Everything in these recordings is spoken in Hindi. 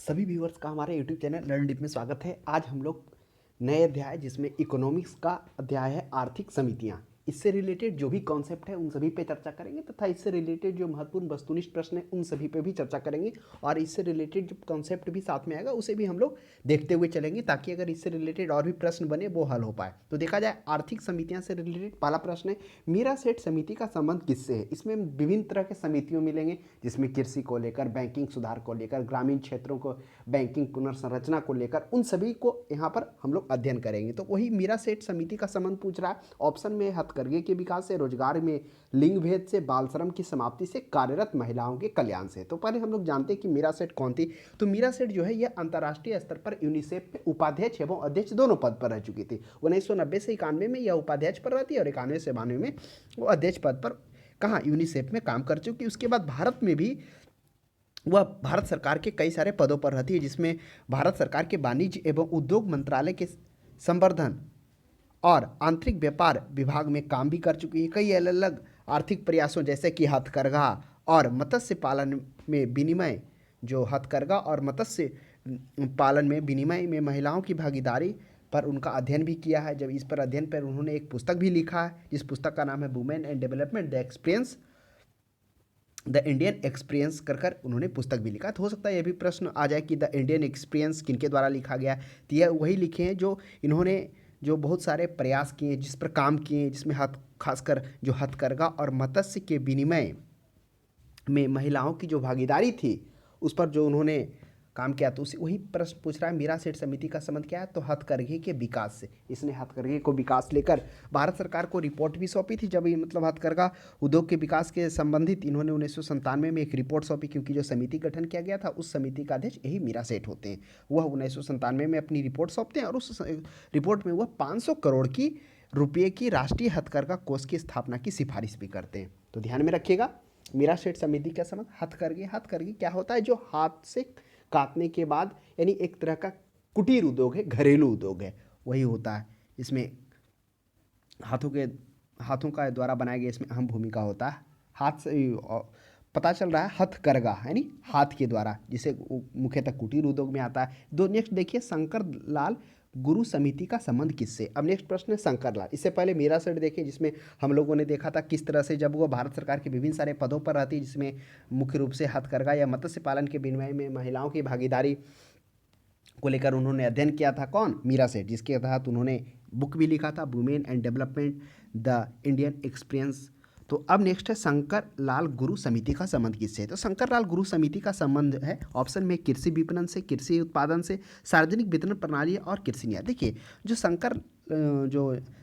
सभी व्यूअर्स का हमारे यूट्यूब चैनल लर्न डीप में स्वागत है। आज हम लोग नए अध्याय जिसमें इकोनॉमिक्स का अध्याय है आर्थिक समितियां, इससे रिलेटेड जो भी कॉन्सेप्ट है उन सभी पे चर्चा करेंगे तथा इससे रिलेटेड जो महत्वपूर्ण वस्तुनिष्ठ प्रश्न है उन सभी पे भी चर्चा करेंगे और इससे रिलेटेड जो कॉन्सेप्ट भी साथ में आएगा उसे भी हम लोग देखते हुए चलेंगे ताकि अगर इससे रिलेटेड और भी प्रश्न बने वो हल हो पाए। तो देखा जाए आर्थिक समितियां से रिलेटेड पहला प्रश्न है, मीरा सेठ समिति का संबंध किससे है। इसमें विभिन्न तरह के समितियों मिलेंगे जिसमें कृषि को लेकर, बैंकिंग सुधार को लेकर, ग्रामीण क्षेत्रों को बैंकिंग पुनर्संरचना को लेकर, उन सभी को यहाँ पर हम लोग अध्ययन करेंगे। तो वही मीरा सेठ समिति का संबंध पूछ रहा है। ऑप्शन में हथकरघे के विकास से, रोजगार में लिंग भेद से, बाल श्रम की समाप्ति से, कार्यरत महिलाओं के कल्याण से। तो पहले हम लोग जानते हैं कि मीरा सेठ कौन थी। तो मीरा सेठ जो है यह अंतर्राष्ट्रीय स्तर पर यूनिसेफ में उपाध्यक्ष एवं अध्यक्ष दोनों पद पर रह चुकी थी। 1990 से 91 में यह उपाध्यक्ष पर रहती है और 91 से 92 में वो अध्यक्ष पद पर कहाँ यूनिसेफ में काम कर चुकी। उसके बाद भारत में भी वह भारत सरकार के कई सारे पदों पर रहती है जिसमें भारत सरकार के वाणिज्य एवं उद्योग मंत्रालय के संवर्धन और आंतरिक व्यापार विभाग में काम भी कर चुकी है। कई अलग अलग आर्थिक प्रयासों जैसे कि हथकरघा और मत्स्य पालन में विनिमय, जो हथकरघा और मत्स्य पालन में विनिमय में महिलाओं की भागीदारी पर उनका अध्ययन भी किया है। जब इस पर अध्ययन पर उन्होंने एक पुस्तक भी लिखा है जिस पुस्तक का नाम है women and development the Indian experience कर उन्होंने पुस्तक भी लिखा। तो हो सकता है यह भी प्रश्न आ जाए कि द इंडियन एक्सपीरियंस किनके द्वारा लिखा गया। तो यह वही लिखे हैं जो इन्होंने जो बहुत सारे प्रयास किए, जिस पर काम किए, जिसमें खासकर जो हथकरघा और मत्स्य के विनिमय में महिलाओं की जो भागीदारी थी उस पर जो उन्होंने काम किया। तो उसी वही प्रश्न पूछ रहा है मीरा सेठ समिति का संबंध क्या है। तो हथकरघे के विकास से, इसने हथकरघे को विकास लेकर भारत सरकार को रिपोर्ट भी सौंपी थी। जब ये मतलब हथकरघा उद्योग के विकास के संबंधित इन्होंने 1997 में एक रिपोर्ट सौंपी, क्योंकि जो समिति गठन किया गया था उस समिति का अध्यक्ष यही मीरा सेठ होते हैं। वह 1997 में अपनी रिपोर्ट सौंपते हैं और उस रिपोर्ट में वह 500 करोड़ की रुपये की राष्ट्रीय हथकरघा कोष की स्थापना की सिफारिश भी करते हैं। तो ध्यान में रखिएगा मीरा सेठ समिति का संबंध हथकरघे। हथकरघे क्या होता है? जो हाथ से काटने के बाद, यानी एक तरह का कुटीर उद्योग है, घरेलू उद्योग है, वही होता है। इसमें हाथों का द्वारा बनाया गया इसमें अहम भूमिका होता है। हाथ से पता चल रहा है हथकरघा यानी हाथ के द्वारा, जिसे मुख्यतः कुटीर उद्योग में आता है। दो नेक्स्ट देखिए, शंकर लाल गुरु समिति का संबंध किससे। अब नेक्स्ट प्रश्न है शंकर लाल। इससे पहले मीरा सेठ देखिए जिसमें हम लोगों ने देखा था किस तरह से जब वो भारत सरकार के विभिन्न सारे पदों पर रहती, जिसमें मुख्य रूप से हथकरघा या मत्स्य पालन के विनिमय में महिलाओं की भागीदारी को लेकर उन्होंने अध्ययन किया था। कौन? मीरा सेठ, जिसके तहत उन्होंने बुक भी लिखा था women and development the Indian experience. तो अब नेक्स्ट है शंकर लाल गुरु समिति का संबंध किससे है। तो शंकर लाल गुरु समिति का संबंध है ऑप्शन में कृषि विपणन से, कृषि उत्पादन से, सार्वजनिक वितरण प्रणाली और कृषि न्याय। देखिए जो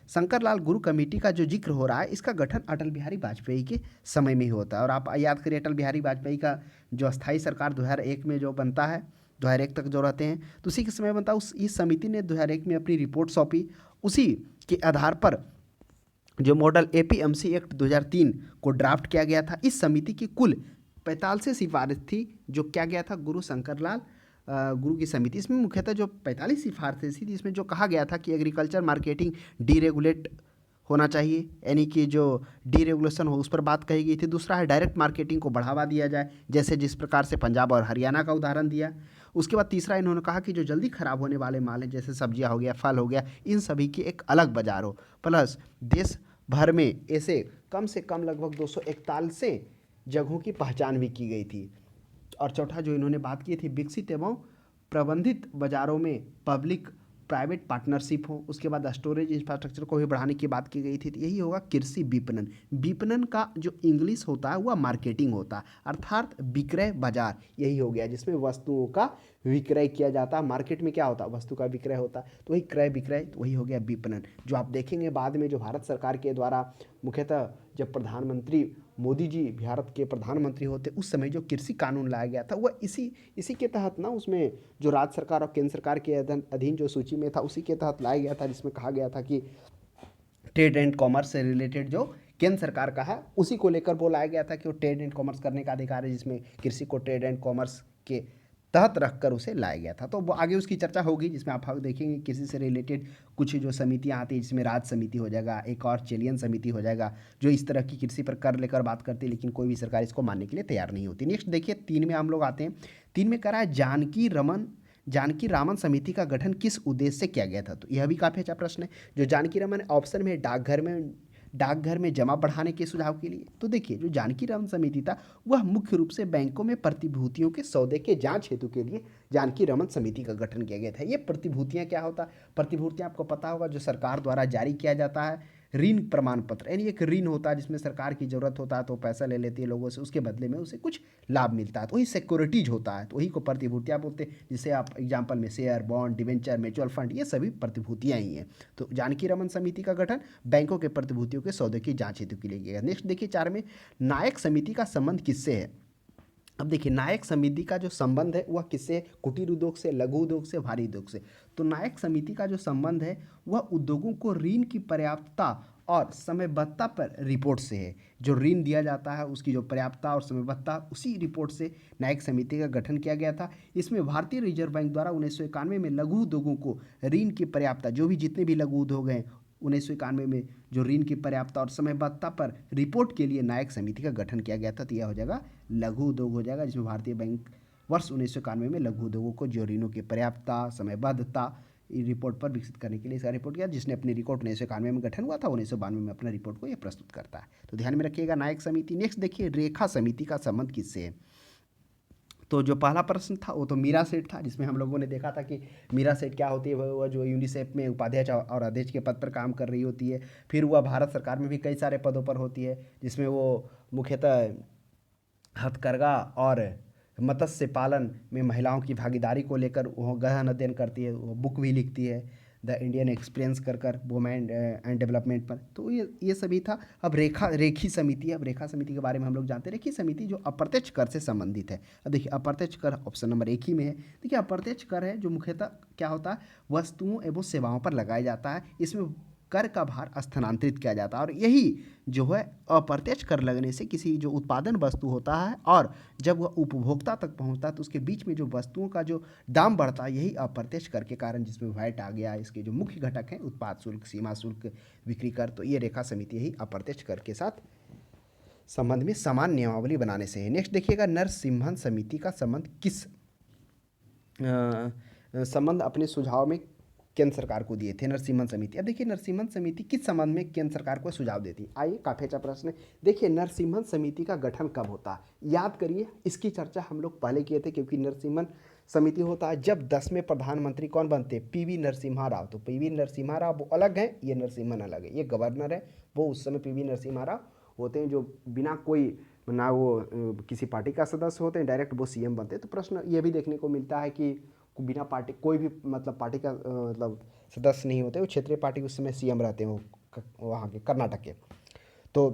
शंकर लाल गुरु कमेटी का जो जिक्र हो रहा है, इसका गठन अटल बिहारी वाजपेयी के समय में ही होता है। और आप याद करिए अटल बिहारी वाजपेयी का जो अस्थायी सरकार 2001 में जो बनता है, 2001 तक जो रहते हैं, तो उसी के समय बनता है। इस समिति ने 2001 में अपनी रिपोर्ट सौंपी। उसी के आधार पर जो मॉडल एपीएमसी एक्ट 2003 को ड्राफ्ट किया गया था। इस समिति की कुल 45 सिफारिश थी जो क्या गया था गुरु शंकरलाल गुरु की समिति। इसमें मुख्यतः जो 45 सिफारिशें थी इसमें जो कहा गया था कि एग्रीकल्चर मार्केटिंग डीरेगुलेट होना चाहिए, यानी कि जो डीरेगुलेशन हो उस पर बात कही गई थी। दूसरा है डायरेक्ट मार्केटिंग को बढ़ावा दिया जाए, जैसे जिस प्रकार से पंजाब और हरियाणा का उदाहरण दिया। उसके बाद तीसरा इन्होंने कहा कि जो जल्दी खराब होने वाले माल हैं जैसे सब्जियां हो गया, फल हो गया, इन सभी की एक अलग बाजार हो। प्लस देश भर में ऐसे कम से कम लगभग 241 जगहों की पहचान भी की गई थी। और चौथा जो इन्होंने बात की थी विकसित एवं प्रबंधित बाजारों में पब्लिक प्राइवेट पार्टनरशिप हो। उसके बाद स्टोरेज इंफ्रास्ट्रक्चर को भी बढ़ाने की बात की गई थी। तो यही होगा कृषि विपणन। विपणन का जो इंग्लिश होता है वह मार्केटिंग होता है, अर्थात विक्रय बाजार यही हो गया, जिसमें वस्तुओं का विक्रय किया जाता है। मार्केट में क्या होता है? वस्तु का विक्रय होता है। तो वही क्रय विक्रय, तो वही हो गया विपणन। जो आप देखेंगे बाद में जो भारत सरकार के द्वारा मुख्यतः जब प्रधानमंत्री मोदी जी भारत के प्रधानमंत्री होते उस समय जो कृषि कानून लाया गया था वह इसी के तहत ना, उसमें जो राज्य सरकार और केंद्र सरकार के अधीन जो सूची में था उसी के तहत लाया गया था, जिसमें कहा गया था कि ट्रेड एंड कॉमर्स से रिलेटेड जो केंद्र सरकार का है उसी को लेकर वो लाया गया था कि वो ट्रेड एंड कॉमर्स करने का अधिकार है, जिसमें कृषि को ट्रेड एंड कॉमर्स के तहत रखकर उसे लाया गया था। तो वो आगे उसकी चर्चा होगी, जिसमें आप देखेंगे कृषि से रिलेटेड कुछ जो समितियां आती हैं, जिसमें राज्य समिति हो जाएगा, एक और चयन समिति हो जाएगा, जो इस तरह की कृषि पर कर लेकर बात करती है, लेकिन कोई भी सरकार इसको मानने के लिए तैयार नहीं होती। नेक्स्ट देखिए 3 में हम लोग आते हैं। 3 में करा है जानकी रामन समिति का गठन किस उद्देश्य से किया गया था। तो यह भी काफ़ी अच्छा प्रश्न है। जो जानकी रामन ऑप्शन में डाकघर में जमा बढ़ाने के सुझाव के लिए। तो देखिए जो जानकी रामन समिति था वह मुख्य रूप से बैंकों में प्रतिभूतियों के सौदे के जांच हेतु के लिए जानकी रामन समिति का गठन किया गया था। ये प्रतिभूतियां क्या होता है? प्रतिभूतियां आपको पता होगा जो सरकार द्वारा जारी किया जाता है, ऋण प्रमाण पत्र, यानी एक ऋण होता है जिसमें सरकार की ज़रूरत होता है तो पैसा ले लेती है लोगों से, उसके बदले में उसे कुछ लाभ मिलता है, तो वही सिक्योरिटीज होता है, तो वही को प्रतिभूतियां बोलते हैं। जिसे आप एग्जाम्पल में share, bond, debenture, mutual fund, ये सभी प्रतिभूतियां ही हैं। तो जानकी रमन समिति का गठन बैंकों के प्रतिभूतियों के सौदे की जांच हेतु के लिए किया गया। नेक्स्ट देखिए 4 में नायक समिति का संबंध किससे है। अब देखिए नायक समिति का जो संबंध है वह किससे? कुटीर उद्योग से, लघु उद्योग से, भारी उद्योग से। तो नायक समिति का जो संबंध है वह उद्योगों को ऋण की पर्याप्तता और समयबद्धता पर रिपोर्ट से है। जो ऋण दिया जाता है उसकी जो पर्याप्तता और समयबद्धता, उसी रिपोर्ट से नायक समिति का गठन किया गया था। इसमें भारतीय रिजर्व बैंक द्वारा 1991 में लघु उद्योगों को ऋण की पर्याप्तता, जो भी जितने भी लघु उद्योग हैं 1991 में, जो ऋण की पर्याप्तता और समयबद्धता पर रिपोर्ट के लिए नायक समिति का गठन किया गया था। तो यह हो जाएगा लघु उद्योग हो जाएगा, जिसमें भारतीय बैंक वर्ष 1991 में लघु उद्योगों को जो ऋणों की पर्याप्तता, समयबद्धता रिपोर्ट पर विकसित करने के लिए इसका रिपोर्ट किया, जिसने अपनी रिपोर्ट 1991 में गठन हुआ था, 1992 में अपना रिपोर्ट को यह प्रस्तुत करता है। तो ध्यान में रखिएगा नायक समिति। नेक्स्ट देखिए रेखा समिति का संबंध किससे है। तो जो पहला प्रश्न था वो तो मीरा सेठ था, जिसमें हम लोगों ने देखा था कि मीरा सेठ क्या होती है, वह जो यूनिसेफ में उपाध्यक्ष और अध्यक्ष के पद पर काम कर रही होती है। फिर वह भारत सरकार में भी कई सारे पदों पर होती है, जिसमें वो मुख्यतः हथकरघा और मत्स्य पालन में महिलाओं की भागीदारी को लेकर वो गहन अध्ययन करती है, वो बुक भी लिखती है द इंडियन एक्सपीरियंस कर वुमेन एंड डेवलपमेंट पर। तो ये सभी था। अब रेखी समिति, अब रेखा समिति के बारे में हम लोग जानते हैं। रेखी समिति जो अप्रत्यक्ष कर से संबंधित है। अब देखिए अप्रत्यक्ष कर ऑप्शन नंबर 1 ही में है। देखिए अप्रत्यक्ष कर है जो मुख्यतः क्या होता है, वस्तुओं एवं सेवाओं पर लगाया जाता है। इसमें कर का भार स्थानांतरित किया जाता है, और यही जो है अप्रत्यक्ष कर लगने से किसी जो उत्पादन वस्तु होता है और जब वह उपभोक्ता तक पहुंचता है तो उसके बीच में जो वस्तुओं का जो दाम बढ़ता है, यही अप्रत्यक्ष कर के कारण, जिसमें वैट आ गया, इसके जो मुख्य घटक हैं उत्पाद शुल्क, सीमा शुल्क, बिक्री कर। तो ये रेखा समिति यही अप्रत्यक्ष कर के साथ संबंध में समान नियमावली बनाने से है। नेक्स्ट देखिएगा नरसिम्हन समिति का संबंध किस संबंध अपने सुझाव में केंद्र सरकार को दिए थे नरसिम्हन समिति। अब देखिए नरसिम्हन समिति किस संबंध में केंद्र सरकार को सुझाव देती है। आइए काफ़ी अच्छा प्रश्न है। देखिए नरसिम्हन समिति का गठन कब होता है, याद करिए, इसकी चर्चा हम लोग पहले किए थे, क्योंकि नरसिम्हन समिति होता है जब 10वें प्रधानमंत्री कौन बनते हैं, पीवी नरसिम्हा राव। तो पीवी नरसिम्हा राव वो अलग है, ये नरसिम्हन अलग है। ये गवर्नर है, वो उस समय पीवी नरसिम्हा राव होते हैं, जो बिना कोई ना वो किसी पार्टी का सदस्य होते हैं, डायरेक्ट वो सीएम बनते हैं। तो प्रश्न ये भी देखने को मिलता है कि बिना पार्टी, कोई भी मतलब पार्टी का मतलब सदस्य नहीं होते, वो क्षेत्रीय पार्टी उस समय सीएम रहते हैं, वो वहाँ के कर्नाटक के। तो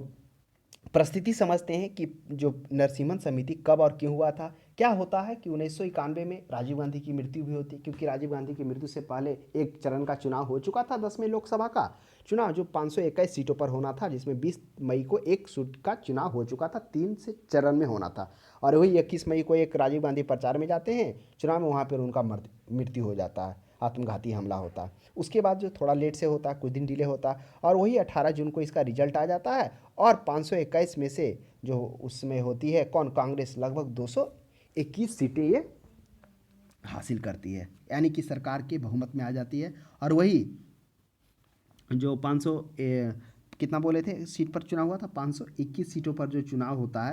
परिस्थिति समझते हैं कि जो नरसिम्हन समिति कब और क्यों हुआ था। क्या होता है कि 1991 में राजीव गांधी की मृत्यु भी होती है, क्योंकि राजीव गांधी की मृत्यु से पहले एक चरण का चुनाव हो चुका था, 10वें लोकसभा का चुनाव, जो 521 सीटों पर होना था, जिसमें 20 मई को एक सीट का चुनाव हो चुका था, 3 से चरण में होना था। और वही 21 मई को एक राजीव गांधी प्रचार में जाते हैं चुनाव में, वहाँ पर उनका मृत्यु हो जाता है, आत्मघाती हमला होता है। उसके बाद जो थोड़ा लेट से होता है, कुछ दिन डिले होता है, और वही 18 जून को इसका रिजल्ट आ जाता है। और 521 में से जो उसमें होती है कौन, कांग्रेस लगभग 221 सीटें ये हासिल करती है, यानी कि सरकार के बहुमत में आ जाती है। और वही जो 500 कितना बोले थे सीट पर चुनाव हुआ था, 521 सीटों पर जो चुनाव होता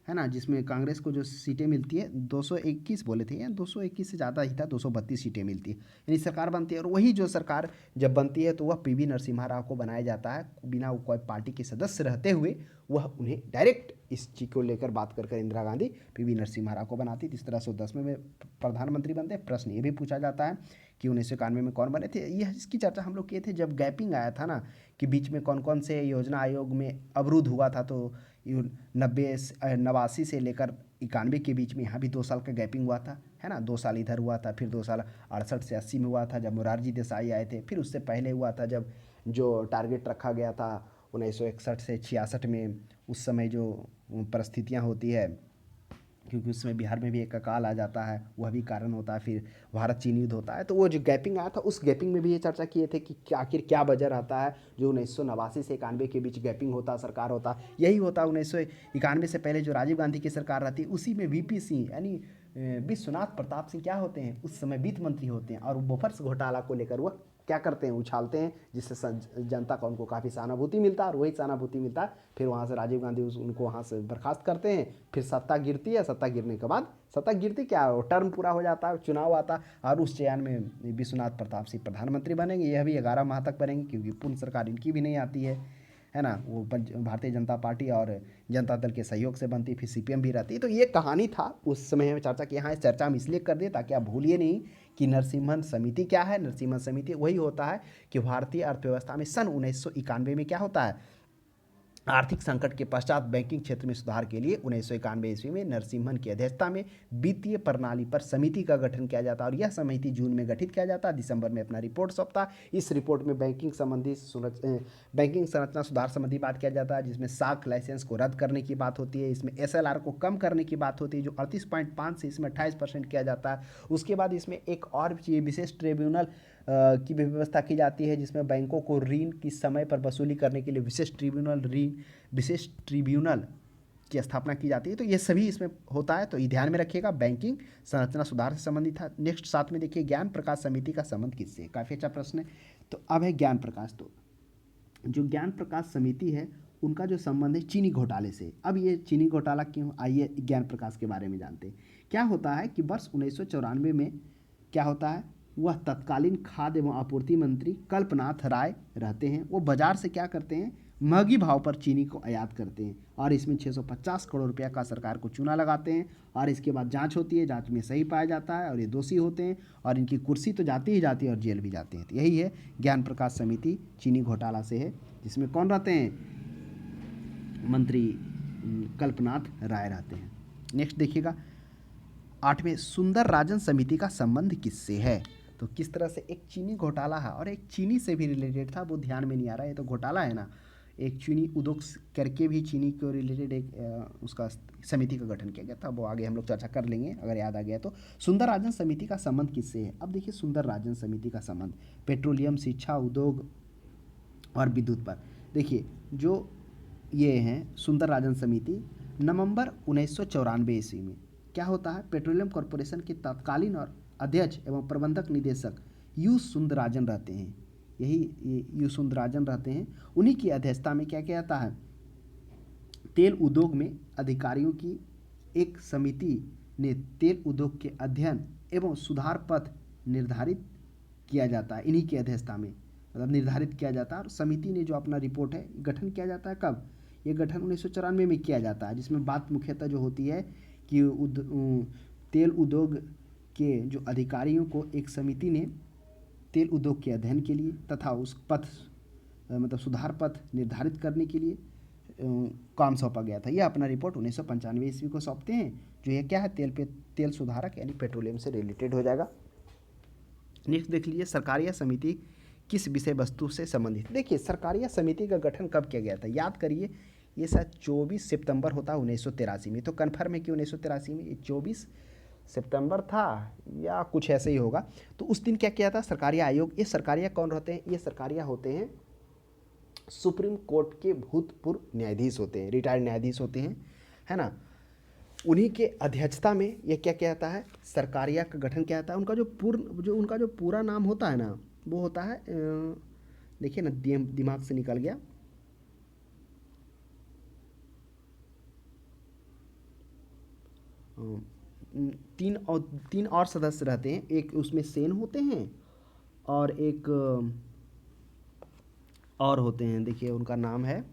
है ना, जिसमें कांग्रेस को जो सीटें मिलती है 221 बोले थे, या 221 से ज़्यादा ही था, 232 सीटें मिलती है, यानी सरकार बनती है। और वही जो सरकार जब बनती है तो वह पीवी नरसिम्हा राव को बनाया जाता है, बिना वो कोई पार्टी के सदस्य रहते हुए वह उन्हें डायरेक्ट इस चीज़ को लेकर बात कर इंदिरा गांधी पीवी नरसिम्हा राव को बनाती। इस तरह से 10वें में प्रधानमंत्री बनते हैं। प्रश्न ये भी पूछा जाता है कि 1991 में कौन बने थे। यह इसकी चर्चा हम लोग किए थे जब गैपिंग आया था ना, कि बीच में कौन कौन से योजना आयोग में अवरुद्ध हुआ था। तो 89 से लेकर 91 के बीच में यहाँ भी 2 साल का गैपिंग हुआ था, है ना। 2 साल इधर हुआ था, फिर 2 साल 68 से 80 में हुआ था जब मोरारजी देसाई आए थे, फिर उससे पहले हुआ था जब जो टारगेट रखा गया था 1961 से 66 में। उस समय जो परिस्थितियाँ होती है क्योंकि उसमें बिहार में भी एक अकाल आ जाता है, वह भी कारण होता है। फिर भारत चीन युद्ध होता है, तो वो जो गैपिंग आया था उस गैपिंग में भी ये चर्चा किए थे कि आखिर क्या वजह रहता है जो 1989 से 91 के बीच गैपिंग होता, सरकार होता। यही होता 1991 से पहले जो राजीव गांधी की सरकार रहती है, उसी में वीपी सिंह यानी विश्वनाथ प्रताप सिंह क्या होते हैं, उस समय वित्त मंत्री होते हैं, और बोफर्स घोटाला को लेकर वह क्या करते हैं, उछालते हैं, जिससे जनता का उनको काफ़ी सहानुभूति मिलता है, और वही सहानुभूति मिलता है। फिर वहाँ से राजीव गांधी उनको वहाँ से बर्खास्त करते हैं। फिर सत्ता गिरती है, सत्ता गिरने के बाद सत्ता गिरती क्या है, टर्म पूरा हो जाता है, चुनाव आता, और उस चयन में विश्वनाथ प्रताप सिंह प्रधानमंत्री बनेंगे। यह भी 11 माह तक बनेंगे, क्योंकि पूर्ण सरकार इनकी भी नहीं आती है ना। वो भारतीय जनता पार्टी और जनता दल के सहयोग से बनती, फिर सीपीएम भी रहती। तो ये कहानी था उस समय में चर्चा की। हाँ, इस चर्चा हम इसलिए कर दिए ताकि आप भूलिए नहीं कि नरसिम्हन समिति क्या है। नरसिम्हन समिति वही होता है कि भारतीय अर्थव्यवस्था में सन 1991 में क्या होता है, आर्थिक संकट के पश्चात बैंकिंग क्षेत्र में सुधार के लिए 1991 ईस्वी में नरसिम्हन की अध्यक्षता में वित्तीय प्रणाली पर समिति का गठन किया जाता है, और यह समिति जून में गठित किया जाता है, दिसंबर में अपना रिपोर्ट सौंपता। इस रिपोर्ट में बैंकिंग संरचना सुधार संबंधी बात किया जाता है, जिसमें साख लाइसेंस को रद्द करने की बात होती है, इसमें एसएलआर को कम करने की बात होती है, जो 38.5 से इसमें 28% किया जाता है। उसके बाद इसमें एक और विशेष ट्रिब्यूनल की व्यवस्था की जाती है, जिसमें बैंकों को ऋण की समय पर वसूली करने के लिए विशेष ट्रिब्यूनल की स्थापना की जाती है। तो ये सभी इसमें होता है, तो ये ध्यान में रखिएगा। बैंकिंग संरचना सुधार से संबंधित था। नेक्स्ट साथ में देखिए, ज्ञान प्रकाश समिति का संबंध किससे है, काफ़ी अच्छा प्रश्न है। तो अब है ज्ञान प्रकाश। तो जो ज्ञान प्रकाश समिति है उनका जो संबंध है चीनी घोटाले से। अब ये चीनी घोटाला क्यों, आइए ज्ञान प्रकाश के बारे में जानते हैं। क्या होता है कि वर्ष 1994 में क्या होता है, वह तत्कालीन खाद्य एवं आपूर्ति मंत्री कल्पनाथ राय रहते हैं। वो बाजार से क्या करते हैं, महंगी भाव पर चीनी को आयात करते हैं, और इसमें 650 करोड़ रुपया का सरकार को चूना लगाते हैं। और इसके बाद जांच होती है, जांच में सही पाया जाता है और ये दोषी होते हैं, और इनकी कुर्सी तो जाती ही जाती है और जेल भी जाते हैं। तो यही है ज्ञान प्रकाश समिति, चीनी घोटाला से है, जिसमें कौन रहते हैं, मंत्री कल्पनाथ राय रहते हैं। नेक्स्ट देखिएगा, 8वें, सुंदर राजन समिति का संबंध किससे है। तो किस तरह से, एक चीनी घोटाला है और एक चीनी से भी रिलेटेड था, वो ध्यान में नहीं आ रहा है, ये तो घोटाला है ना। एक चीनी उद्योग करके भी चीनी को रिलेटेड एक उसका समिति का गठन किया गया था, वो आगे हम लोग चर्चा कर लेंगे अगर याद आ गया तो। सुंदर राजन समिति का संबंध किससे है। अब देखिए, सुंदर राजन समिति का संबंध पेट्रोलियम, शिक्षा, उद्योग और विद्युत पर। देखिए, जो ये हैं सुंदर राजन समिति, नवंबर 1994 ईस्वी में क्या होता है, पेट्रोलियम कॉरपोरेशन के तत्कालीन और अध्यक्ष एवं प्रबंधक निदेशक यू सुंदराजन रहते हैं। यही यू सुंदराजन रहते हैं। उन्हीं की अध्यक्षता में क्या किया जाता है, तेल उद्योग में अधिकारियों की एक समिति ने तेल उद्योग के अध्ययन एवं सुधार पथ निर्धारित किया जाता है। इन्हीं की अध्यक्षता में मतलब निर्धारित किया जाता है, और समिति ने जो अपना रिपोर्ट है गठन किया जाता है। कब, ये गठन 1994 में किया जाता है, जिसमें बात मुख्यतः जो होती है कि तेल उद्योग के जो अधिकारियों को एक समिति ने तेल उद्योग के अध्ययन के लिए तथा उस पथ मतलब सुधार पथ निर्धारित करने के लिए काम सौंपा गया था। यह अपना रिपोर्ट 1995 ईस्वी को सौंपते हैं, जो ये क्या है, तेल सुधारक यानी पेट्रोलियम से रिलेटेड हो जाएगा। नेक्स्ट देख लीजिए, सरकारिया समिति किस विषय वस्तु से संबंधित। देखिए, सरकारिया समिति का गठन कब किया गया था, याद करिए, ये शायद 24 सितंबर होता है 1983 में। तो कन्फर्म है कि 1983 में ये 24 सितंबर था या कुछ ऐसे ही होगा। तो उस दिन क्या किया था, सरकारिया आयोग। ये सरकारिया कौन रहते हैं, ये सरकारिया होते हैं सुप्रीम कोर्ट के भूतपूर्व न्यायाधीश होते हैं, रिटायर्ड न्यायाधीश होते हैं, है ना। उन्हीं के अध्यक्षता में ये क्या किया जाता है, सरकारिया का गठन किया जाता है। उनका जो पूरा नाम होता है ना, वो होता है, देखिए ना, दिमाग से निकल गया, तीन और सदस्य रहते हैं। एक उसमें सेन होते हैं और एक और होते हैं, देखिए उनका नाम है,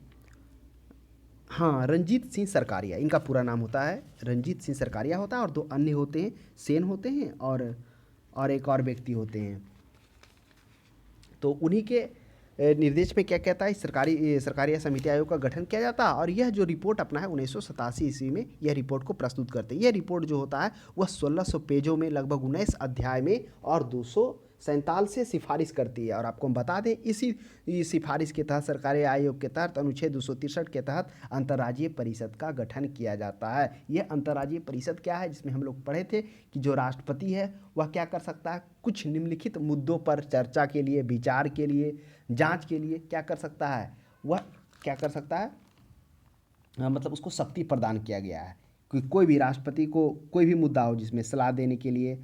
हाँ, रंजीत सिंह सरकारिया, इनका पूरा नाम होता है रंजीत सिंह सरकारिया होता है। और 2 अन्य होते हैं, सेन होते हैं और एक और व्यक्ति होते हैं। तो उन्हीं के निर्देश में क्या कहता है, सरकारिया समिति आयोग का गठन किया जाता है। और यह जो रिपोर्ट अपना है 1987 ईस्वी में यह रिपोर्ट को प्रस्तुत करते हैं। यह रिपोर्ट जो होता है वह 1600 पेजों में, लगभग 19 अध्याय में और 200 1947 से सिफारिश करती है। और आपको हम बता दें, इसी सिफारिश के तहत सरकारी आयोग के तहत अनुच्छेद 263 के तहत अंतर्राज्यीय परिषद का गठन किया जाता है। यह अंतर्राज्यीय परिषद क्या है, जिसमें हम लोग पढ़े थे कि जो राष्ट्रपति है वह क्या कर सकता है, कुछ निम्नलिखित मुद्दों पर चर्चा के लिए, विचार के लिए, जांच के लिए क्या कर सकता है, वह क्या कर सकता है, मतलब उसको शक्ति प्रदान किया गया है कि कोई भी राष्ट्रपति को कोई भी मुद्दा हो जिसमें सलाह देने के लिए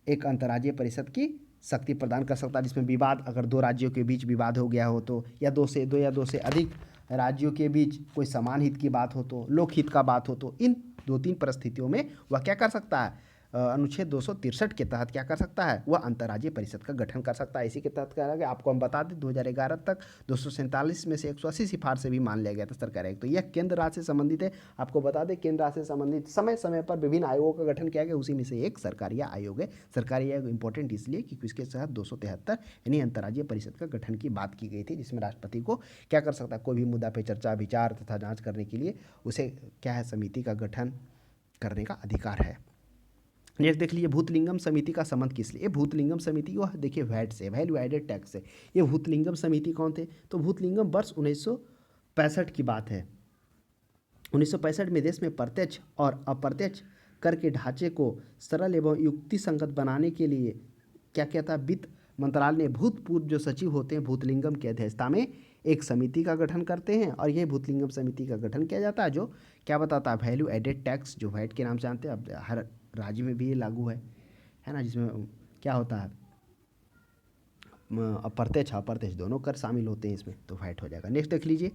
एक अंतर्राज्यीय परिषद की शक्ति प्रदान कर सकता है। जिसमें विवाद, अगर दो राज्यों के बीच विवाद हो गया हो तो, या दो से अधिक राज्यों के बीच कोई समान हित की बात हो तो, लोकहित का बात हो तो, इन 2-3 परिस्थितियों में वह क्या कर सकता है, अनुच्छेद 263 के तहत क्या कर सकता है, वह अंतर्राज्यीय परिषद का गठन कर सकता है। इसी के तहत कह रहा आपको हम बता दें 2011 तक 247 में से 180 सिफारिश से भी मान लिया गया था सरकारी आयोग। तो यह केंद्र राज्य से संबंधित है। आपको बता दें केंद्र राज्य से संबंधित समय समय पर विभिन्न आयोगों का गठन किया गया, उसी में से एक सरकारी आयोग है। सरकारी आयोग इंपॉर्टेंट इसलिए क्योंकि इसके तहत 273 यानी अंतर्राज्यीय परिषद का गठन की बात की गई थी, जिसमें राष्ट्रपति को क्या कर सकता है, कोई भी मुद्दा पर चर्चा, विचार तथा जाँच करने के लिए उसे क्या है, समिति का गठन करने का अधिकार है। नेक्स्ट देख लीजिए, भूतलिंगम समिति का संबंध किस लिए। भूतलिंगम समिति वह देखिए वैट से, वैल्यू एडेड टैक्स से। ये भूतलिंगम समिति कौन थे, तो भूतलिंगम वर्ष 1965 की बात है। 1965 में देश में प्रत्यक्ष और अप्रत्यक्ष कर के ढांचे को सरल एवं युक्ति संगत बनाने के लिए क्या किया था, वित्त मंत्रालय ने भूतपूर्व जो सचिव होते हैं भूतलिंगम की अध्यक्षता में एक समिति का गठन करते हैं। और यह भूतलिंगम समिति का गठन किया जाता है, जो क्या बताता है, वैल्यू एडेड टैक्स, जो वैट के नाम से जानते हैं। अब हर राज्य में भी ये लागू है ना, जिसमें क्या होता है, अप्रत्यक्ष अप्रत्यक्ष दोनों कर शामिल होते हैं इसमें, तो वैट हो जाएगा। नेक्स्ट देख लीजिए,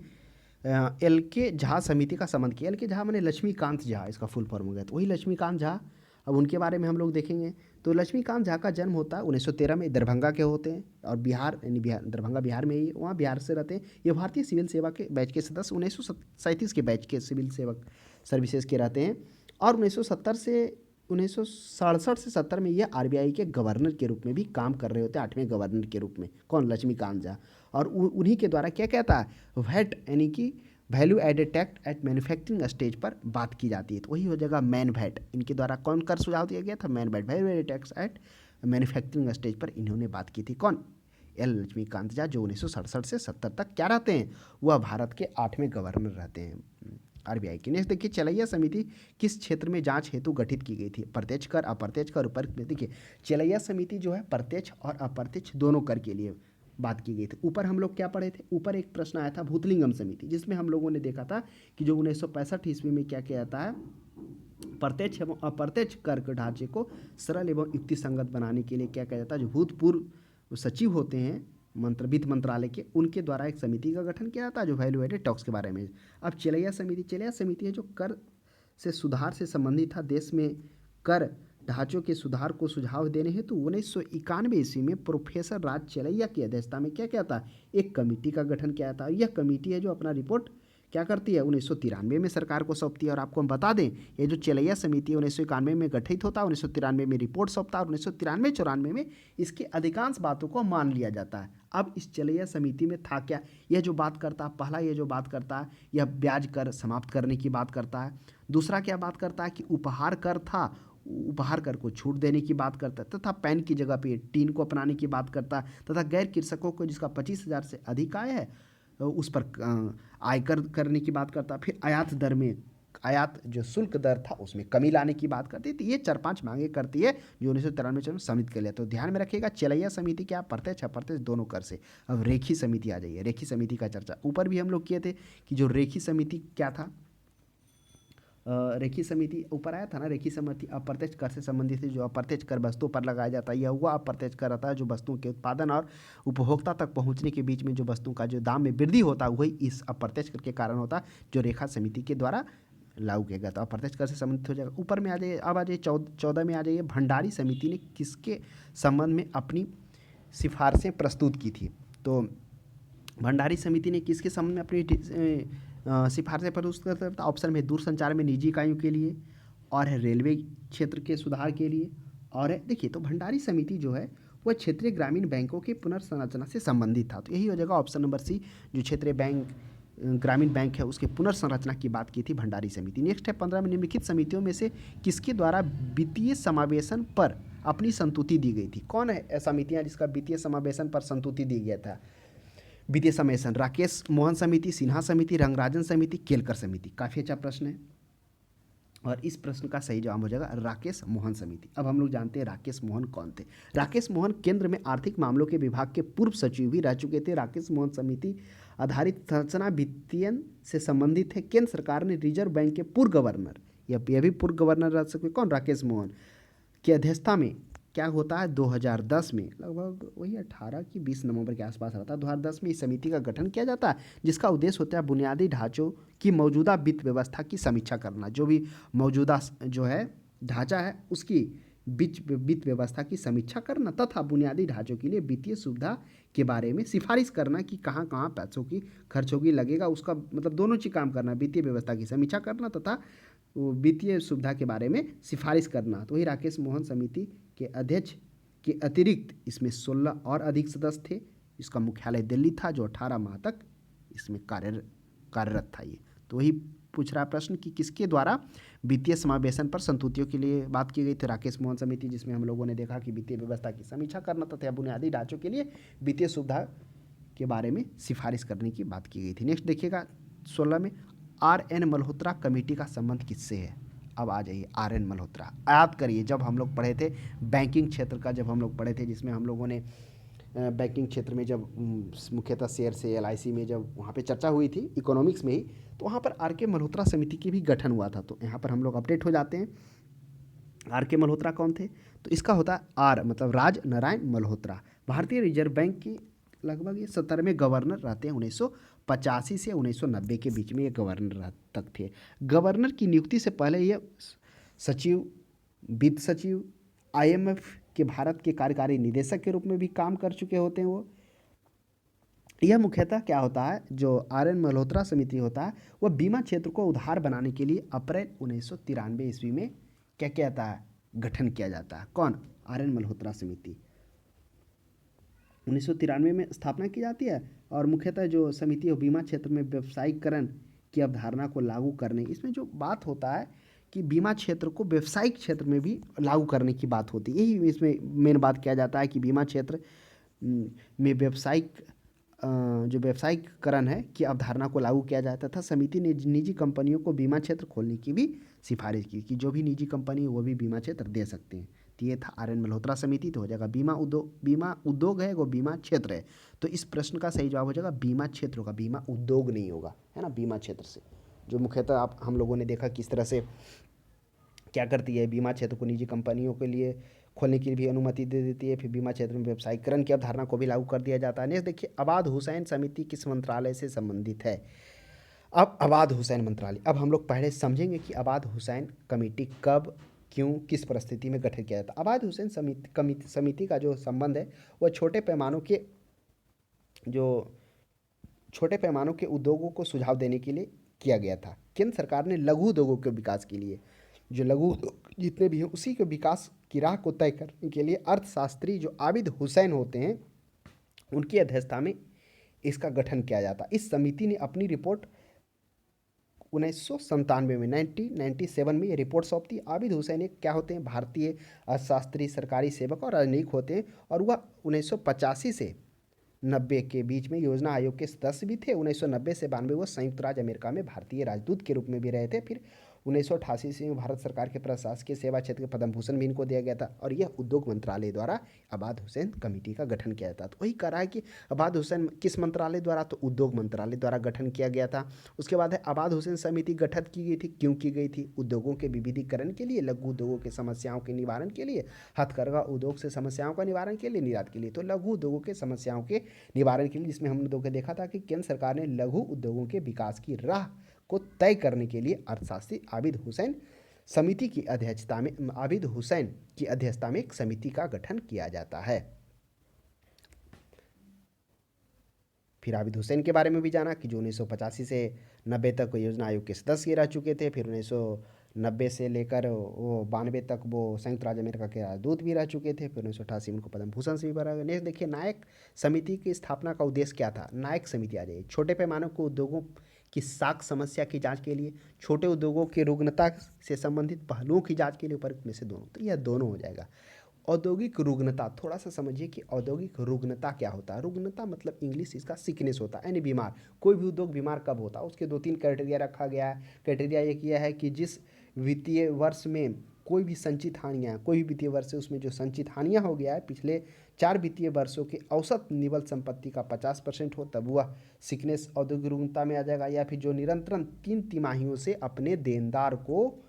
एल के झा समिति का संबंध किया। एल के झा माने लक्ष्मीकांत झा, इसका फुल फॉर्म हो गया, तो वही लक्ष्मीकांत झा। अब उनके बारे में हम लोग देखेंगे। तो लक्ष्मीकांत झा का जन्म होता है 1913 में, दरभंगा के होते हैं, और बिहार यानी दरभंगा बिहार में ही, वहाँ बिहार से रहते हैं। ये भारतीय सिविल सेवा के बैच के सदस्य 1937 के बैच के सिविल सेवक सर्विसेज के रहते हैं। और 1967 से 70 में ये आरबीआई के गवर्नर के रूप में भी काम कर रहे होते हैं, 8वें गवर्नर के रूप में, कौन, लक्ष्मीकांत झा। और उन्हीं के द्वारा क्या कहता है, वैट यानी कि value added tax at manufacturing stage पर बात की जाती है। तो वही हो जाएगा मैन वैट। इनके द्वारा कौन कर सुझाव दिया गया था, main VAT, value added tax at manufacturing stage पर इन्होंने बात की थी। कौन, एल लक्ष्मीकांत झा, जो 1967 से 70 तक क्या रहते हैं, वह भारत के 8वें गवर्नर रहते हैं आरबीआई की। नेक्स्ट देखिए, चलैया समिति किस क्षेत्र में जांच हेतु गठित की गई थी, प्रत्यक्ष कर, अप्रत्यक्ष कर, ऊपर देखिए चलैया समिति जो है प्रत्यक्ष और अप्रत्यक्ष दोनों कर के लिए बात की गई थी। ऊपर हम लोग क्या पढ़े थे, ऊपर एक प्रश्न आया था भूतलिंगम समिति, जिसमें हम लोगों ने देखा था कि जो 1965 ईस्वी में क्या किया जाता है, प्रत्यक्ष एवं अप्रत्यक्ष कर के ढांचे को सरल एवं युक्ति संगत बनाने के लिए क्या किया जाता है, जो भूतपूर्व सचिव होते हैं वित्त मंत्रालय के, उनके द्वारा एक समिति का गठन किया जाता है जो वैल्यू एडेड टैक्स के बारे में। अब चलैया समिति है जो कर से सुधार से संबंधित था। देश में कर ढांचों के सुधार को सुझाव देने हेतु 1991 ईस्वी में प्रोफेसर राज चलैया की अध्यक्षता में क्या किया था, एक कमेटी का गठन किया था। यह कमेटी है जो अपना रिपोर्ट क्या करती है, 1993 में सरकार को सौंपती है। और आपको हम बता दें, ये जो चलैया समिति है 1991 में गठित होता है, 1993 में रिपोर्ट सौंपता है, और 1993-94 में इसकी अधिकांश बातों को मान लिया जाता है। अब इस चलैया समिति में था क्या, यह जो बात करता है, पहला ये जो बात करता है, यह ब्याज कर समाप्त करने की बात करता है। दूसरा क्या बात करता है कि उपहार कर था, उपहार कर को छूट देने की बात करता है, तथा पैन की जगह पे टीन को अपनाने की बात करता है, तथा गैर कृषकों को जिसका 25,000 से अधिक आय है उस पर आयकर करने की बात करता। फिर आयात दर में, आयात जो शुल्क दर था उसमें कमी लाने की बात करती थी। ये 4-5 मांगे करती है जो 1993 में सम्मिलित कर लिया। तो ध्यान में रखिएगा, चलैया समिति क्या, प्रत्यक्ष अप्रत्यक्ष दोनों कर से। अब रेखी समिति आ जाइए, रेखी समिति का चर्चा ऊपर भी हम लोग किए थे कि जो रेखी समिति क्या था, रेखी समिति ऊपर आया था ना, रेखी समिति अप्रत्यक्ष कर से संबंधित है, जो अप्रत्यक्ष कर वस्तुओं पर लगाया जाता है। यह हुआ अप्रत्यक्ष कर आता है जो वस्तुओं के उत्पादन और उपभोक्ता तक पहुंचने के बीच में जो वस्तुओं का जो दाम में वृद्धि होता है, वही इस अप्रत्यक्ष कर के कारण होता है, जो रेखा समिति के द्वारा लागू किया गया था। अप्रत्यक्ष कर से संबंधित हो जाएगा। ऊपर में आ जाइए, अब आ जाइए 14 में आ जाइए, भंडारी समिति ने किसके संबंध में अपनी सिफारिशें प्रस्तुत की थी। तो भंडारी समिति ने किसके संबंध में अपनी सिफारिशें प्रस्तुत करता था। ऑप्शन में दूरसंचार में निजी इकाइयों के लिए, और है रेलवे क्षेत्र के सुधार के लिए, और है देखिए, तो भंडारी समिति जो है वह क्षेत्रीय ग्रामीण बैंकों की पुनर्संरचना से संबंधित था। तो यही हो जाएगा ऑप्शन नंबर सी, जो क्षेत्रीय बैंक ग्रामीण बैंक है उसके पुनर्संरचना की बात की थी भंडारी समिति। नेक्स्ट है 15 में, निम्नलिखित समितियों में से किसके द्वारा वित्तीय समावेशन पर अपनी संतुति दी गई थी। कौन है समितियां जिसका वित्तीय समावेशन पर संतुति दी गया था? वित्तीय समावेशन, राकेश मोहन समिति, सिन्हा समिति, रंगराजन समिति, केलकर समिति। काफ़ी अच्छा प्रश्न है और इस प्रश्न का सही जवाब हो जाएगा राकेश मोहन समिति। अब हम लोग जानते हैं राकेश मोहन कौन थे। राकेश मोहन केंद्र में आर्थिक मामलों के विभाग के पूर्व सचिव भी रह चुके थे। राकेश मोहन समिति आधारित संरचना वित्तीयन से संबंधित है। केंद्र सरकार ने रिजर्व बैंक के पूर्व गवर्नर, यह भी पूर्व गवर्नर रह सकते कौन, राकेश मोहन की अध्यक्षता में क्या होता है 2010 में, लगभग वही 18 की 20 नवंबर के आसपास रहता है, 2010 में इस समिति का गठन किया जाता है, जिसका उद्देश्य होता है बुनियादी ढांचों की मौजूदा वित्त व्यवस्था की समीक्षा करना। जो भी मौजूदा जो है ढांचा है उसकी वित्त व्यवस्था की समीक्षा करना तथा बुनियादी ढांचों के लिए वित्तीय सुविधा के बारे में सिफारिश करना कि कहाँ कहाँ पैसों की खर्च होगी, लगेगा, उसका मतलब दोनों चीज़ काम करना, वित्तीय व्यवस्था की समीक्षा करना तथा वित्तीय सुविधा के बारे में सिफारिश करना। तो वही राकेश मोहन समिति के अध्यक्ष के अतिरिक्त इसमें 16 और अधिक सदस्य थे। इसका मुख्यालय दिल्ली था जो 18 माह तक इसमें कार्यरत था ये। तो वही पूछ रहा प्रश्न कि किसके द्वारा वित्तीय समावेशन पर संतुतियों के लिए बात की गई थी? राकेश मोहन समिति, जिसमें हम लोगों ने देखा कि वित्तीय व्यवस्था की समीक्षा करना तथा बुनियादी ढांचों के लिए वित्तीय सुविधा के बारे में सिफारिश करने की बात की गई थी। नेक्स्ट देखिएगा 16 में RN मल्होत्रा कमेटी का संबंध किससे है? अब आ जाइए RN मल्होत्रा, याद करिए जब हम लोग पढ़े थे बैंकिंग क्षेत्र का, जब हम लोग पढ़े थे जिसमें हम लोगों ने बैंकिंग क्षेत्र में जब मुख्यतः शेयर से LIC में जब वहाँ पे चर्चा हुई थी इकोनॉमिक्स में ही, तो वहाँ पर RK मल्होत्रा समिति की भी गठन हुआ था। तो यहाँ पर हम लोग अपडेट हो जाते हैं। RK मल्होत्रा कौन थे? तो इसका होता है R मतलब राज नारायण मल्होत्रा। भारतीय रिजर्व बैंक की लगभग ये 17वें गवर्नर रहते हैं। 1985 से 1990 के बीच में ये गवर्नर तक थे। गवर्नर की नियुक्ति से पहले ये सचिव, वित्त सचिव, IMF के भारत के कार्यकारी निदेशक के रूप में भी काम कर चुके होते हैं वो। यह मुख्यतः क्या होता है, जो RN मल्होत्रा समिति होता है वह बीमा क्षेत्र को उदार बनाने के लिए अप्रैल 1993 ईस्वी में क्या कहता है गठन किया जाता है। कौन? RN मल्होत्रा समिति 1993 में स्थापना की जाती है और मुख्यतः जो समिति है बीमा क्षेत्र में व्यवसायीकरण की अवधारणा को लागू करने, इसमें जो बात होता है कि बीमा क्षेत्र को व्यवसायिक क्षेत्र में भी लागू करने की बात होती है। यही इसमें मेन बात किया जाता है कि बीमा क्षेत्र में जो व्यवसायिकरण है कि अवधारणा को लागू किया जाता था। समिति ने निजी कंपनियों को बीमा क्षेत्र खोलने की भी सिफारिश की कि जो भी निजी कंपनी है वो भी बीमा क्षेत्र दे सकते हैं। तो ये था RN मल्होत्रा समिति। तो हो जाएगा बीमा उद्योग है वो बीमा क्षेत्र है। तो इस प्रश्न का सही जवाब हो जाएगा बीमा क्षेत्र होगा, बीमा उद्योग नहीं होगा, है ना। बीमा क्षेत्र से जो मुख्यतः आप हम लोगों ने देखा किस तरह से क्या करती है, बीमा क्षेत्र को निजी कंपनियों के लिए खोलने की भी अनुमति दे देती है, फिर बीमा क्षेत्र में व्यवसायीकरण की अवधारणा को भी लागू कर दिया जाता है। नेक्स्ट देखिए अबाद हुसैन समिति किस मंत्रालय से संबंधित है? अब अबाद हुसैन मंत्रालय, अब हम लोग पहले समझेंगे कि अबाद हुसैन कमेटी कब, क्यों, किस परिस्थिति में गठन किया जाता है। अबाद हुसैन समिति का जो संबंध है वह छोटे पैमानों के उद्योगों को सुझाव देने के लिए किया गया था। केंद्र सरकार ने लघु उद्योगों के विकास के लिए, जो लघु उद्योग जितने भी हैं उसी के विकास की राह को तय करने के लिए अर्थशास्त्री जो आबिद हुसैन होते हैं उनकी अध्यक्षता में इसका गठन किया जाता। इस समिति ने अपनी रिपोर्ट 1997 में 1997 में ये रिपोर्ट सौंपती। आबिद हुसैन एक क्या होते हैं, भारतीय अर्थशास्त्री, सरकारी सेवक और राजनयिक होते हैं और वह 1985 से 90 के बीच में योजना आयोग के सदस्य भी थे। 1990 से 92 वो संयुक्त राज्य अमेरिका में भारतीय राजदूत के रूप में भी रहे थे। फिर 1988 से भारत सरकार के प्रशासकीय सेवा क्षेत्र के पद्म भूषण भी इनको दिया गया था और यह उद्योग मंत्रालय द्वारा अबाद हुसैन कमेटी का गठन किया जाता। तो वही कह रहा है कि अबाद हुसैन किस मंत्रालय द्वारा, तो उद्योग मंत्रालय द्वारा गठन किया गया था। उसके बाद है अबाद हुसैन समिति गठित की गई थी, क्यों की गई थी? उद्योगों के विविधीकरण के लिए, लघु उद्योगों के समस्याओं के निवारण के लिए, हथकरघा उद्योग से समस्याओं का निवारण के लिए, निर्यात के लिए। तो लघु उद्योगों के समस्याओं के निवारण के लिए, जिसमें हम लोगों ने देखा था कि केंद्र सरकार ने लघु उद्योगों के विकास की राह को तय करने के लिए अर्थशास्त्री आबिद हुसैन समिति की अध्यक्षता में, आबिद हुसैन की अध्यक्षता में एक समिति का गठन किया जाता है। फिर आबिद हुसैन के बारे में भी जाना कि जो 1985 से 90 तक योजना आयोग के सदस्य रह चुके थे। फिर 1990 से लेकर वो 92 तक वो संयुक्त राज्य अमेरिका के राजदूत भी रह चुके थे। फिर 1988 में उनको पद्म भूषण से भी भरा गया। नेक्स्ट देखिए नायक समिति की स्थापना का उद्देश्य क्या था? नायक समिति आ जाइए, छोटे पैमाने के उद्योगों की साख समस्या की जांच के लिए, छोटे उद्योगों की रुग्णता से संबंधित पहलुओं की जांच के लिए, ऊपर में से दोनों, तो यह दोनों हो जाएगा। औद्योगिक रुग्णता, थोड़ा सा समझिए कि औद्योगिक रुग्णता क्या होता है। रुग्णता मतलब इंग्लिश इसका सिकनेस होता है, यानी बीमार। कोई भी उद्योग बीमार कब होता है, उसके 2-3 क्राइटेरिया रखा गया है। क्राइटेरिया एक यह है कि जिस वित्तीय वर्ष में कोई भी संचित हानियाँ, कोई भी वित्तीय वर्ष है उसमें जो संचित हानियाँ हो गया है पिछले 4 वित्तीय वर्षों के औसत निवल संपत्ति का 50% हो, तब वह सिकनेस औद्योगिक रुग्णता में आ जाएगा। या फिर जो निरंतर 3 तिमाहियों से अपने देनदार को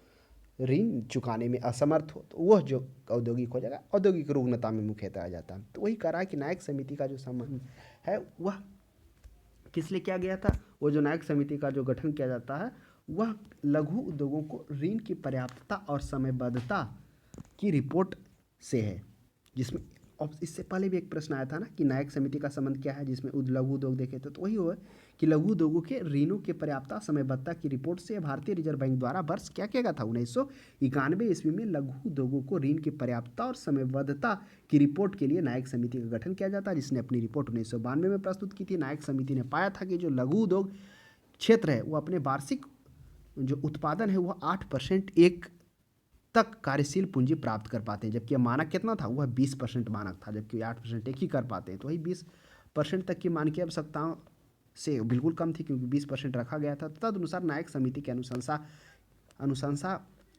ऋण चुकाने में असमर्थ हो, तो वह जो औद्योगिक हो जाएगा, औद्योगिक रुग्णता में मुख्यतः आ जाता है। तो वही कह रहा है कि न्यायिक समिति का जो संबंध है वह किस लिए किया गया था। वो जो न्यायिक समिति का जो गठन किया जाता है वह लघु उद्योगों को ऋण की पर्याप्तता और समयबद्धता की रिपोर्ट से है, जिसमें और इससे पहले भी एक प्रश्न आया था ना कि न्यायिक समिति का संबंध क्या है, जिसमें लघु उद्योग देखे थे। तो वही हुआ कि लघु उद्योगों के ऋणों की पर्याप्तता समयबद्धता की रिपोर्ट से भारतीय रिजर्व बैंक द्वारा वर्ष क्या किया गया था 1991 ईस्वी में लघु उद्योगों को ऋण की पर्याप्तता और समयबद्धता की रिपोर्ट के लिए न्यायिक समिति का गठन किया जाता है, जिसने अपनी रिपोर्ट 1992 में प्रस्तुत की थी। न्यायिक समिति ने पाया था कि जो लघु उद्योग क्षेत्र है वो अपने वार्षिक जो उत्पादन है वह 8% एक तक कार्यशील पूंजी प्राप्त कर पाते हैं, जबकि मानक कितना था, वह 20% मानक था, जबकि 8% एक ही कर पाते हैं। तो वही 20% तक की मानकीय आवश्यकताओं से बिल्कुल कम थी, क्योंकि 20% रखा गया था। तदनुसार न्यायिक समिति की अनुशंसा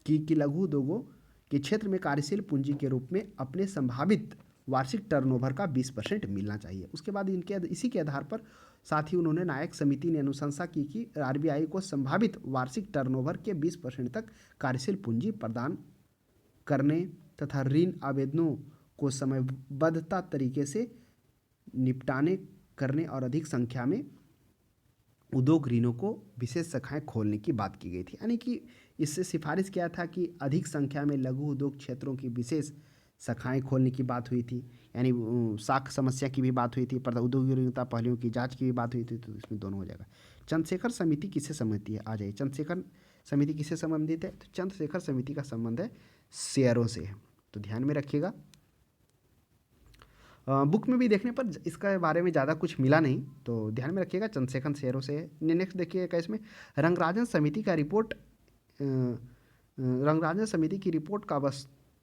की लघु उद्योगों के क्षेत्र में कार्यशील पूंजी के रूप में अपने संभावित वार्षिक टर्नओवर का 20% मिलना चाहिए। उसके बाद इसी के आधार पर साथ ही उन्होंने न्यायिक समिति ने अनुशंसा की कि आरबीआई को संभावित वार्षिक टर्नओवर के 20% तक कार्यशील पूंजी प्रदान करने तथा ऋण आवेदनों को समयबद्धता तरीके से निपटाने करने और अधिक संख्या में उद्योग ऋणों को विशेष शाखाएं खोलने की बात की गई थी। यानी कि इससे सिफारिश किया था कि अधिक संख्या में लघु उद्योग क्षेत्रों की विशेष शाखाएं खोलने की बात हुई थी, यानी साख समस्या की भी बात हुई थी, उद्योगिकता पहलुओं की जांच की भी बात हुई थी। तो इसमें दोनों हो जाएगा। चंद्रशेखर समिति किससे संबंधित है, आ जाइए। चंद्रशेखर समिति किससे संबंधित है, तो चंद्रशेखर समिति का संबंध है शेयरों से है, तो ध्यान में रखिएगा। बुक में भी देखने पर इसका बारे में ज़्यादा कुछ मिला नहीं, तो ध्यान में रखिएगा चंद्रशेखर शेयरों से है। नेक्स्ट देखिएगा इसमें रंगराजन समिति का रिपोर्ट, रंगराजन समिति की रिपोर्ट का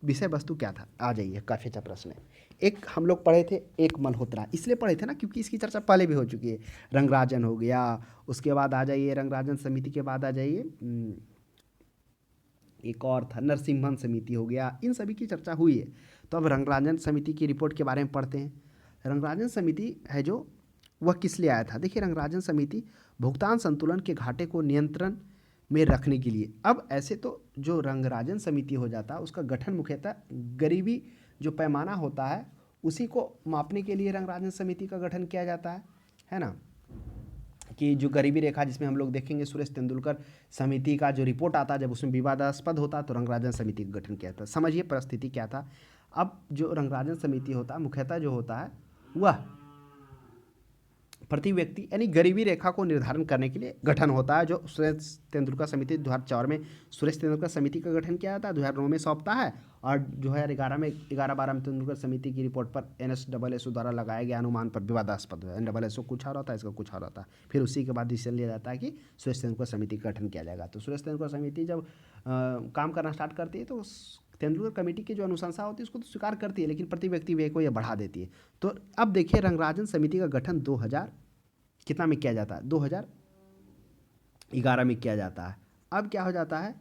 विषय वस्तु क्या था, आ जाइए। काफ़ी अच्छा प्रश्न है। एक हम लोग पढ़े थे, एक मल्होत्रा, इसलिए पढ़े थे ना क्योंकि इसकी चर्चा पहले भी हो चुकी है। रंगराजन हो गया, उसके बाद आ जाइए रंगराजन समिति के बाद आ जाइए एक और था नरसिम्हन समिति हो गया, इन सभी की चर्चा हुई है। तो अब रंगराजन समिति की रिपोर्ट के बारे में पढ़ते हैं। रंगराजन समिति है जो वह किस लिए आया था, देखिए रंगराजन समिति भुगतान संतुलन के घाटे को नियंत्रण में रखने के लिए। अब ऐसे तो जो रंगराजन समिति हो जाता है उसका गठन मुख्यतः गरीबी जो पैमाना होता है उसी को मापने के लिए रंगराजन समिति का गठन किया जाता है ना, कि जो गरीबी रेखा जिसमें हम लोग देखेंगे सुरेश तेंदुलकर समिति का जो रिपोर्ट आता है, जब उसमें विवादास्पद होता तो रंगराजन समिति का गठन किया था। समझिए परिस्थिति क्या था। अब जो रंगराजन समिति होता है मुख्यतः जो होता है वह प्रति व्यक्ति यानी गरीबी रेखा को निर्धारण करने के लिए गठन होता है। जो सुरेश तेंदुलकर समिति 2004 में सुरेश तेंदुलकर समिति का गठन किया जाता है, 2009 में सौंपता है, और 2011 में 11-12 में तेंदुलकर समिति की रिपोर्ट पर NSSO द्वारा लगाया गया अनुमान पर विवादास्पद है। NSSO कुछ और होता है, इसका कुछ और होता है। फिर उसी के बाद डिसीजन लिया जाता है कि सुरेश तेंदुलकर समिति का गठन किया जाएगा। तो सुरेश तेंदुलकर समिति जब काम करना स्टार्ट करती है तो तेंदुलकर कमेटी की जो अनुशंसा होती है उसको तो स्वीकार करती है, लेकिन प्रति व्यक्ति व्यय को यह बढ़ा देती है। तो अब देखिए रंगराजन समिति का गठन 2000 कितना में किया जाता है, 2011 में किया जाता है। अब क्या हो जाता है,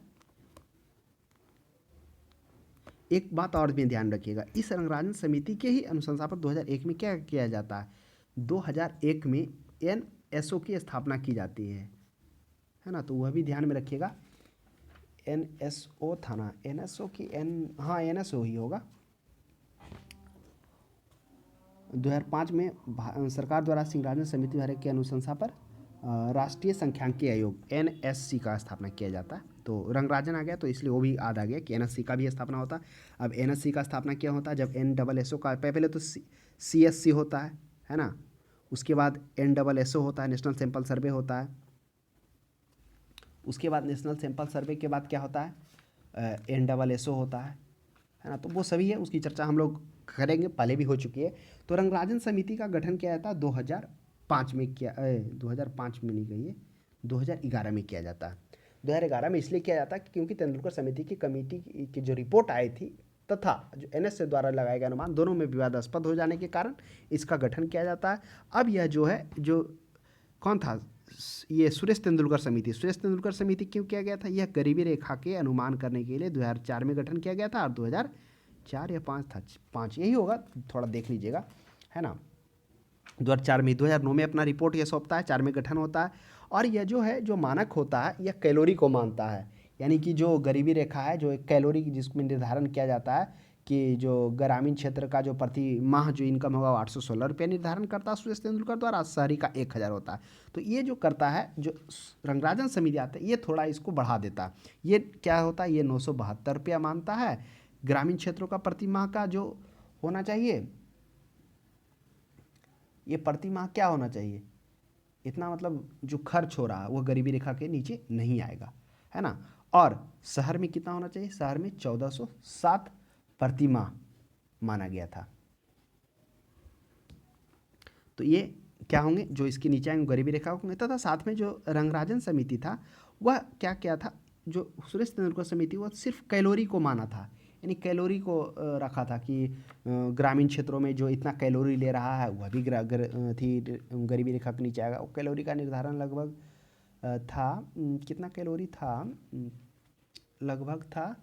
एक बात और भी ध्यान रखिएगा, इस रंगराजन समिति के ही अनुशंसा पर 2001 में क्या किया जाता है, 2001 में NSO की स्थापना की जाती है ना, तो वह भी ध्यान में रखिएगा। NSO था ना, NSO की हाँ NSO ही होगा। 2005 में सरकार द्वारा रंगराजन समिति भारत की अनुशंसा पर राष्ट्रीय सांख्यिकी आयोग NSC का स्थापना किया जाता है। तो रंगराजन आ गया तो इसलिए वो भी याद आ गया कि NSC का भी स्थापना होता है। अब NSC का स्थापना क्या होता है, जब NSSO का पहले तो CSC होता है ना, उसके बाद NSSO होता है, नेशनल सैंपल सर्वे होता है। उसके बाद नेशनल सैंपल सर्वे के बाद क्या होता है, NSSO होता है ना, तो वो सभी है, उसकी चर्चा हम लोग करेंगे, पहले भी हो चुकी है। तो रंगराजन समिति का गठन किया जाता है 2005 में, 2005 में नहीं कहिए 2011 में किया जाता है। 2011 में इसलिए किया जाता है क्योंकि तेंदुलकर समिति की कमेटी की जो रिपोर्ट आई थी तथा जो एनएस से द्वारा लगाए गए अनुमान दोनों में विवादास्पद हो जाने के कारण इसका गठन किया जाता है। अब यह जो है जो कौन था, ये सुरेश तेंदुलकर समिति। सुरेश तेंदुलकर समिति क्यों किया गया था? यह गरीबी रेखा के अनुमान करने के लिए 2004 में गठन किया गया था, और 2004 या 5 था, 5 यही होगा, थोड़ा देख लीजिएगा, है ना। 2004 में, 2009 में अपना रिपोर्ट यह सौंपता है, 4 में गठन होता है। और यह जो है जो मानक होता है यह कैलोरी को मानता है, यानी कि जो गरीबी रेखा है, जो एक कैलोरी जिसमें निर्धारण किया जाता है कि जो ग्रामीण क्षेत्र का जो प्रति माह जो इनकम होगा वो 816 रुपये निर्धारण करता है सुरेश तेंदुलकर द्वारा, शहरी का 1000 होता है। तो ये जो करता है, जो रंगराजन समिति आता है, ये थोड़ा इसको बढ़ा देता है। ये क्या होता है, ये 972 रुपया मानता है। ग्रामीण क्षेत्रों का प्रति माह का जो होना चाहिए, ये प्रति माह क्या होना चाहिए, इतना मतलब जो खर्च हो रहा है वो गरीबी रेखा के नीचे नहीं आएगा, है ना। और शहर में कितना होना चाहिए, शहर में 1407 प्रति माह माना गया था। तो ये क्या होंगे, जो इसके नीचे आएंगे गरीबी रेखा होंगे। तथा साथ में जो रंगराजन समिति था वह क्या क्या था, जो सुरेश तेंदुलकर समिति वह सिर्फ कैलोरी को माना था, यानी कैलोरी को रखा था कि ग्रामीण क्षेत्रों में जो इतना कैलोरी ले रहा है वह भी गरीबी रेखा के नीचे आएगा। वो कैलोरी का निर्धारण लगभग था, कितना कैलोरी था, लगभग था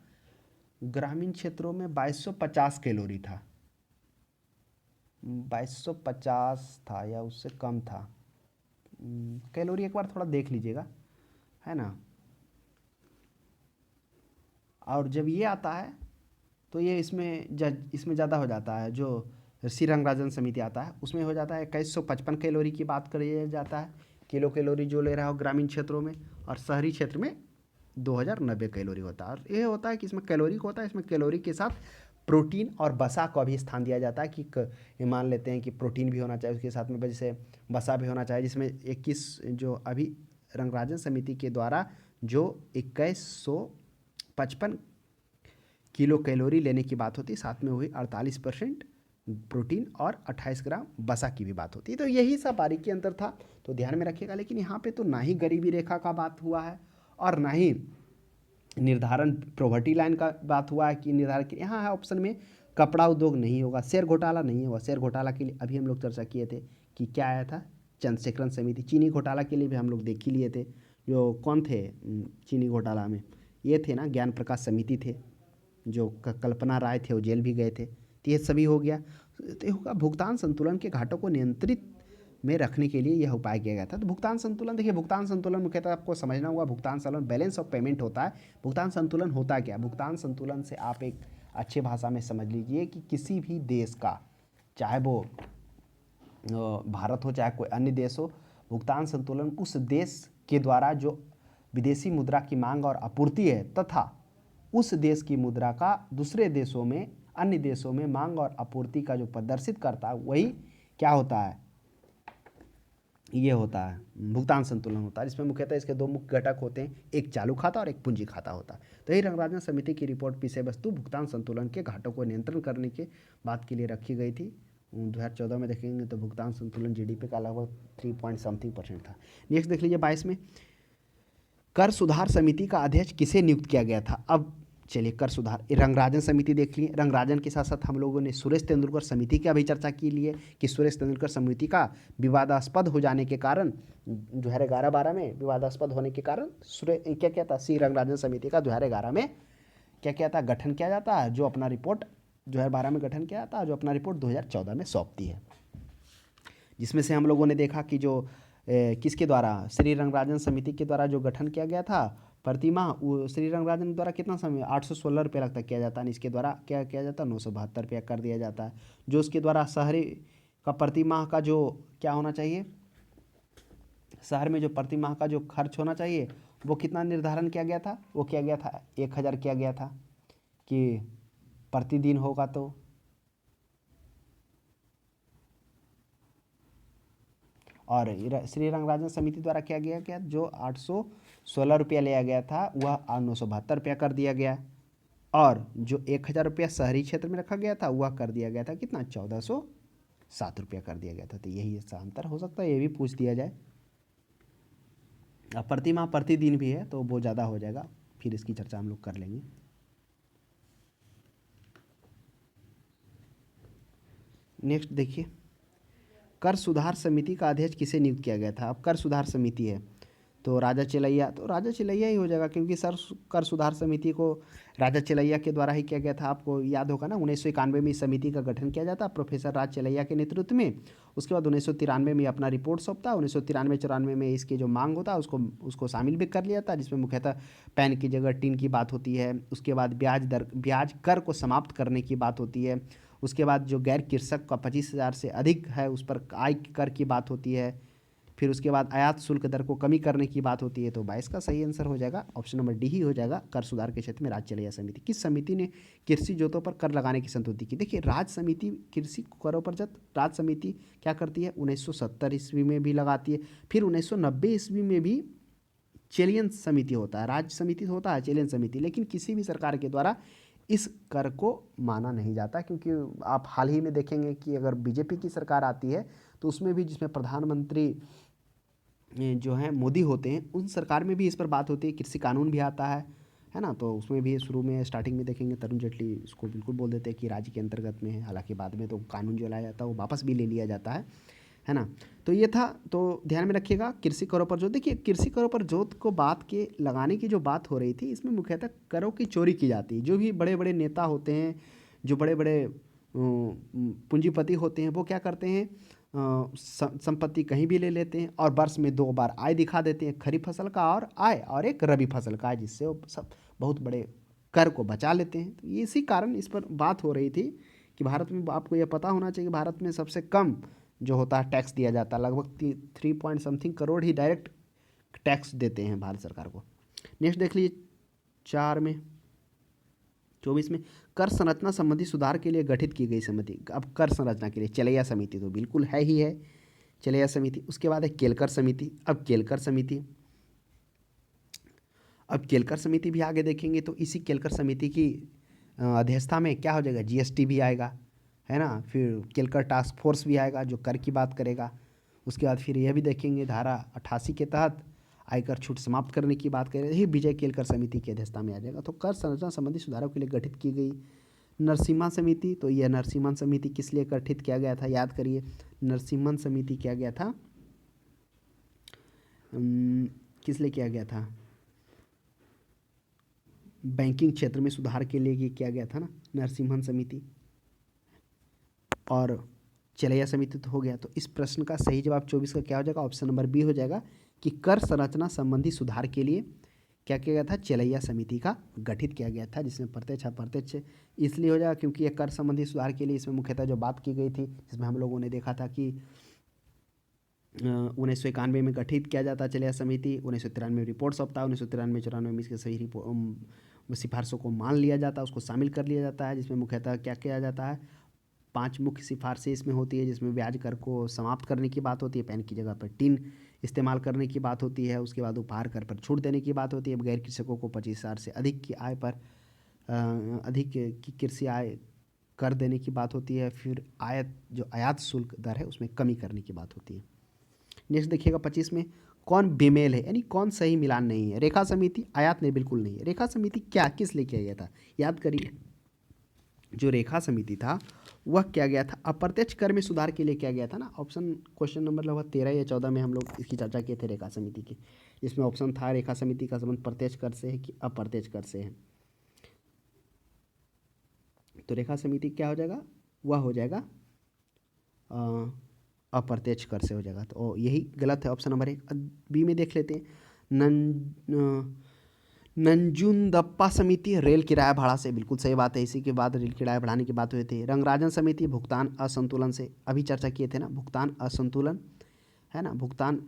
ग्रामीण क्षेत्रों में 2250 कैलोरी था, 2250 था या उससे कम था। कैलोरी एक बार थोड़ा देख लीजिएगा, है ना। और जब ये आता है तो ये इसमें ज़्यादा हो जाता है। जो श्री रंगराजन समिति आता है उसमें हो जाता है 2155 कैलोरी की बात करिए जाता है, किलो कैलोरी जो ले रहा हो ग्रामीण क्षेत्रों में, और शहरी क्षेत्र में 2090 कैलोरी होता है। और ये होता है कि इसमें कैलोरी को होता है, इसमें कैलोरी के साथ प्रोटीन और वसा का भी स्थान दिया जाता है कि ये मान लेते हैं कि प्रोटीन भी होना चाहिए उसके साथ में, जैसे वसा भी होना चाहिए, जिसमें 21 जो अभी रंगराजन समिति के द्वारा जो 2155 किलो कैलोरी लेने की बात होती है, साथ में हुई 48% प्रोटीन और 28 ग्राम वसा की भी बात होती है। तो यही सब बारीकी अंतर था, तो ध्यान में रखिएगा। लेकिन यहाँ पे तो ना ही गरीबी रेखा का बात हुआ है और ना ही निर्धारण पॉवर्टी लाइन का बात हुआ है कि निर्धारण के यहाँ है ऑप्शन में कपड़ा उद्योग नहीं होगा, शेयर घोटाला नहीं होगा। शेयर घोटाला के लिए अभी हम लोग चर्चा किए थे कि क्या आया था, चंद्रशेखरन समिति। चीनी घोटाला के लिए भी हम लोग देख ही लिए थे, जो कौन थे चीनी घोटाला में, ये थे ना ज्ञान प्रकाश समिति थे, जो कल्पना राय थे वो जेल भी गए थे। तो ये सभी हो गया। तो ये होगा भुगतान संतुलन के घाटों को नियंत्रित में रखने के लिए यह उपाय किया गया था। तो भुगतान संतुलन, देखिए भुगतान संतुलन मुख्यतः आपको समझना होगा। भुगतान संतुलन बैलेंस ऑफ पेमेंट होता है। भुगतान संतुलन होता क्या, भुगतान संतुलन से आप एक अच्छे भाषा में समझ लीजिए कि किसी भी देश का, चाहे वो भारत हो चाहे कोई अन्य देश हो, भुगतान संतुलन उस देश के द्वारा जो विदेशी मुद्रा की मांग और आपूर्ति है तथा उस देश की मुद्रा का दूसरे देशों में, अन्य देशों में मांग और आपूर्ति का जो प्रदर्शित करता है वही क्या होता है, ये होता है भुगतान संतुलन होता है। इसमें मुख्यतः इसके दो मुख्य घटक होते हैं, एक चालू खाता और एक पूंजी खाता होता है। तो यही रंगराजन समिति की रिपोर्ट विषय वस्तु भुगतान संतुलन के घाटों को नियंत्रण करने के बात के लिए रखी गई थी। 2014 में देखेंगे तो भुगतान संतुलन जीडीपी का लगभग 3.something% था। नेक्स्ट देख लीजिए 22 में, कर सुधार समिति का अध्यक्ष किसे नियुक्त किया गया था। अब चलिए कर सुधार, रंगराजन समिति देख लिए। रंगराजन के साथ साथ हम लोगों ने सुरेश तेंदुलकर समिति की भी चर्चा की लिए कि सुरेश तेंदुलकर समिति का विवादास्पद हो जाने के कारण 2011-12 में विवादास्पद होने के कारण क्या क्या था, श्री रंगराजन समिति का 2011 में क्या क्या था, गठन किया जाता है, जो अपना रिपोर्ट 2012 में गठन किया जाता है, जो अपना रिपोर्ट 2014 में सौंपती है। जिसमें से हम लोगों ने देखा कि जो किसके द्वारा, श्री रंगराजन समिति के द्वारा जो गठन किया गया था प्रतिमा, वो श्री रंगराजन द्वारा कितना समय 816 रुपये लगता किया जाता है। इसके द्वारा क्या किया जाता है 972 रुपया कर दिया जाता है। जो उसके द्वारा शहरी का प्रतिमाह का जो क्या होना चाहिए, शहर में जो प्रतिमाह का जो खर्च होना चाहिए वो कितना निर्धारण किया गया था, वो किया गया था 1000 किया गया था कि प्रतिदिन होगा। तो और श्री रंगराजन समिति द्वारा क्या गया क्या, जो 816 रुपया लिया गया था वह 972 रुपया कर दिया गया, और जो 1000 रुपया शहरी क्षेत्र में रखा गया था वह कर दिया गया था कितना, 1407 रुपया कर दिया गया था। तो यही इसका अंतर हो सकता है, ये भी पूछ दिया जाए। अब प्रतिमाह प्रतिदिन भी है तो वो ज़्यादा हो जाएगा, फिर इसकी चर्चा हम लोग कर लेंगे। नेक्स्ट देखिए, कर सुधार समिति का अध्यक्ष किसे नियुक्त किया गया था? अब कर सुधार समिति है तो राजा चिलैया, तो राजा चिलैया ही हो जाएगा, क्योंकि सर कर सुधार समिति को राजा चिलैया के द्वारा ही किया गया था। आपको याद होगा ना, 1991 में इस समिति का गठन किया जाता प्रोफेसर राज चिलैया के नेतृत्व में। उसके बाद 1993 में अपना रिपोर्ट सौंपता, 1993-94 में इसकी जो मांग होता है उसको उसको शामिल भी कर लिया था, जिसमें मुख्यतः पैन की जगह टीन की बात होती है। उसके बाद ब्याज कर को समाप्त करने की बात होती है। उसके बाद जो गैर कृषक का 25,000 से अधिक है उस पर आय कर की बात होती है। फिर उसके बाद आयात शुल्क दर को कमी करने की बात होती है। तो 22 का सही आंसर हो जाएगा ऑप्शन नंबर डी ही हो जाएगा, कर सुधार के क्षेत्र में राज्य चलैया समिति। किस समिति ने कृषि जोतों पर कर लगाने की संतुष्टि की? देखिए, राज्य समिति कृषि करों पर जब राज्य समिति क्या करती है, 1970 ईस्वी में भी लगाती है, फिर 1990 ईस्वी में भी चेलियन समिति होता है। राज्य समिति होता है, चेलियन समिति, लेकिन किसी भी सरकार के द्वारा इस कर को माना नहीं जाता, क्योंकि आप हाल ही में देखेंगे कि अगर बीजेपी की सरकार आती है तो उसमें भी, जिसमें प्रधानमंत्री जो हैं मोदी होते हैं, उन सरकार में भी इस पर बात होती है। कृषि कानून भी आता है ना, तो उसमें भी शुरू में स्टार्टिंग में देखेंगे तरुण जेटली इसको बिल्कुल बोल देते हैं कि राज्य के अंतर्गत में है। हालांकि बाद में तो कानून जो लाया जाता है वो वापस भी ले लिया जाता है ना। तो ये था, तो ध्यान में रखिएगा कृषि करों पर जोत। देखिए, कृषि करों पर जोत को बात के लगाने की जो बात हो रही थी, इसमें मुख्यतः करों की चोरी की जाती है। जो भी बड़े बड़े नेता होते हैं, जो बड़े बड़े पूंजीपति होते हैं, वो क्या करते हैं, संपत्ति कहीं भी ले लेते हैं और वर्ष में 2 बार आय दिखा देते हैं, खरीफ फसल का और आय, और एक रबी फसल का आय, जिससे वो सब बहुत बड़े कर को बचा लेते हैं। तो इसी कारण इस पर बात हो रही थी कि भारत में, आपको यह पता होना चाहिए कि भारत में सबसे कम जो होता है टैक्स दिया जाता है, लगभग 3 पॉइंट समथिंग करोड़ ही डायरेक्ट टैक्स देते हैं भारत सरकार को। नेक्स्ट देख लीजिए 24 में, कर संरचना संबंधी सुधार के लिए गठित की गई समिति। अब कर संरचना के लिए चलैया समिति तो बिल्कुल है ही है, चलैया समिति। उसके बाद है केलकर समिति। अब केलकर समिति भी आगे देखेंगे तो इसी केलकर समिति की अध्यक्षता में क्या हो जाएगा, जीएसटी भी आएगा, है ना। फिर केलकर टास्क फोर्स भी आएगा जो कर की बात करेगा। उसके बाद फिर यह भी देखेंगे धारा 88 के तहत आयकर छूट समाप्त करने की बात करें, यही विजय केलकर समिति की अध्यक्षता में आ जाएगा। तो कर संरचना संबंधी सुधारों के लिए गठित की गई नरसिम्हा समिति। तो यह नरसिम्हन समिति किस लिए गठित किया गया था, याद करिए। नरसिम्हन समिति किया गया था, किस लिए किया गया था, बैंकिंग क्षेत्र में सुधार के लिए ये किया गया था ना, नरसिम्हन समिति। और चलैया समिति तो हो गया। तो इस प्रश्न का सही जवाब 24 का क्या हो जाएगा, ऑप्शन नंबर बी हो जाएगा कि कर संरचना संबंधी सुधार के लिए क्या किया गया था, चलैया समिति का गठित किया गया था, जिसमें प्रत्यक्ष अप्रत्यक्ष इसलिए हो जाएगा क्योंकि ये कर संबंधी सुधार के लिए इसमें मुख्यतः जो बात की गई थी, जिसमें हम लोगों ने देखा था कि 1991 में गठित किया जाता चलैया समिति, 1993 में रिपोर्ट सौंपता, 1993-94 में इसके सही सिफारिशों को मान लिया जाता, उसको शामिल कर लिया जाता है, जिसमें मुख्यतः क्या किया जाता है, 5 मुख्य सिफारिशें इसमें होती है, जिसमें ब्याज कर को समाप्त करने की बात होती है, पैन की जगह पर टिन इस्तेमाल करने की बात होती है। उसके बाद उपहार कर पर छूट देने की बात होती है, गैर कृषकों को 25,000 से अधिक की आय पर अधिक की कृषि आय कर देने की बात होती है। फिर आयात शुल्क दर है उसमें कमी करने की बात होती है। नेक्स्ट देखिएगा 25 में, कौन बेमेल है, यानी कौन सही मिलान नहीं है। रेखा समिति, आयात ने बिल्कुल नहीं है। रेखा समिति क्या किस लिए किया गया था, याद करिए। जो रेखा समिति था वह क्या गया था, अप्रत्यक्ष कर में सुधार के लिए क्या गया था ना। ऑप्शन क्वेश्चन नंबर लगभग 13 या 14 में हम लोग इसकी चर्चा किए थे रेखा समिति की, जिसमें ऑप्शन था रेखा समिति का संबंध प्रत्यक्ष कर से है कि अप्रत्यक्ष कर से है। तो रेखा समिति क्या हो जाएगा, वह हो जाएगा अप्रत्यक्ष कर से हो जाएगा। तो यही गलत है, ऑप्शन नंबर 1। बी में देख लेते हैं, नंजुंदप्पा समिति, रेल किराया भाड़ा से, बिल्कुल सही बात है। इसी के बाद रेल किराया बढ़ाने की बात हुई थी। रंगराजन समिति, भुगतान असंतुलन से, अभी चर्चा किए थे ना, भुगतान असंतुलन है ना, भुगतान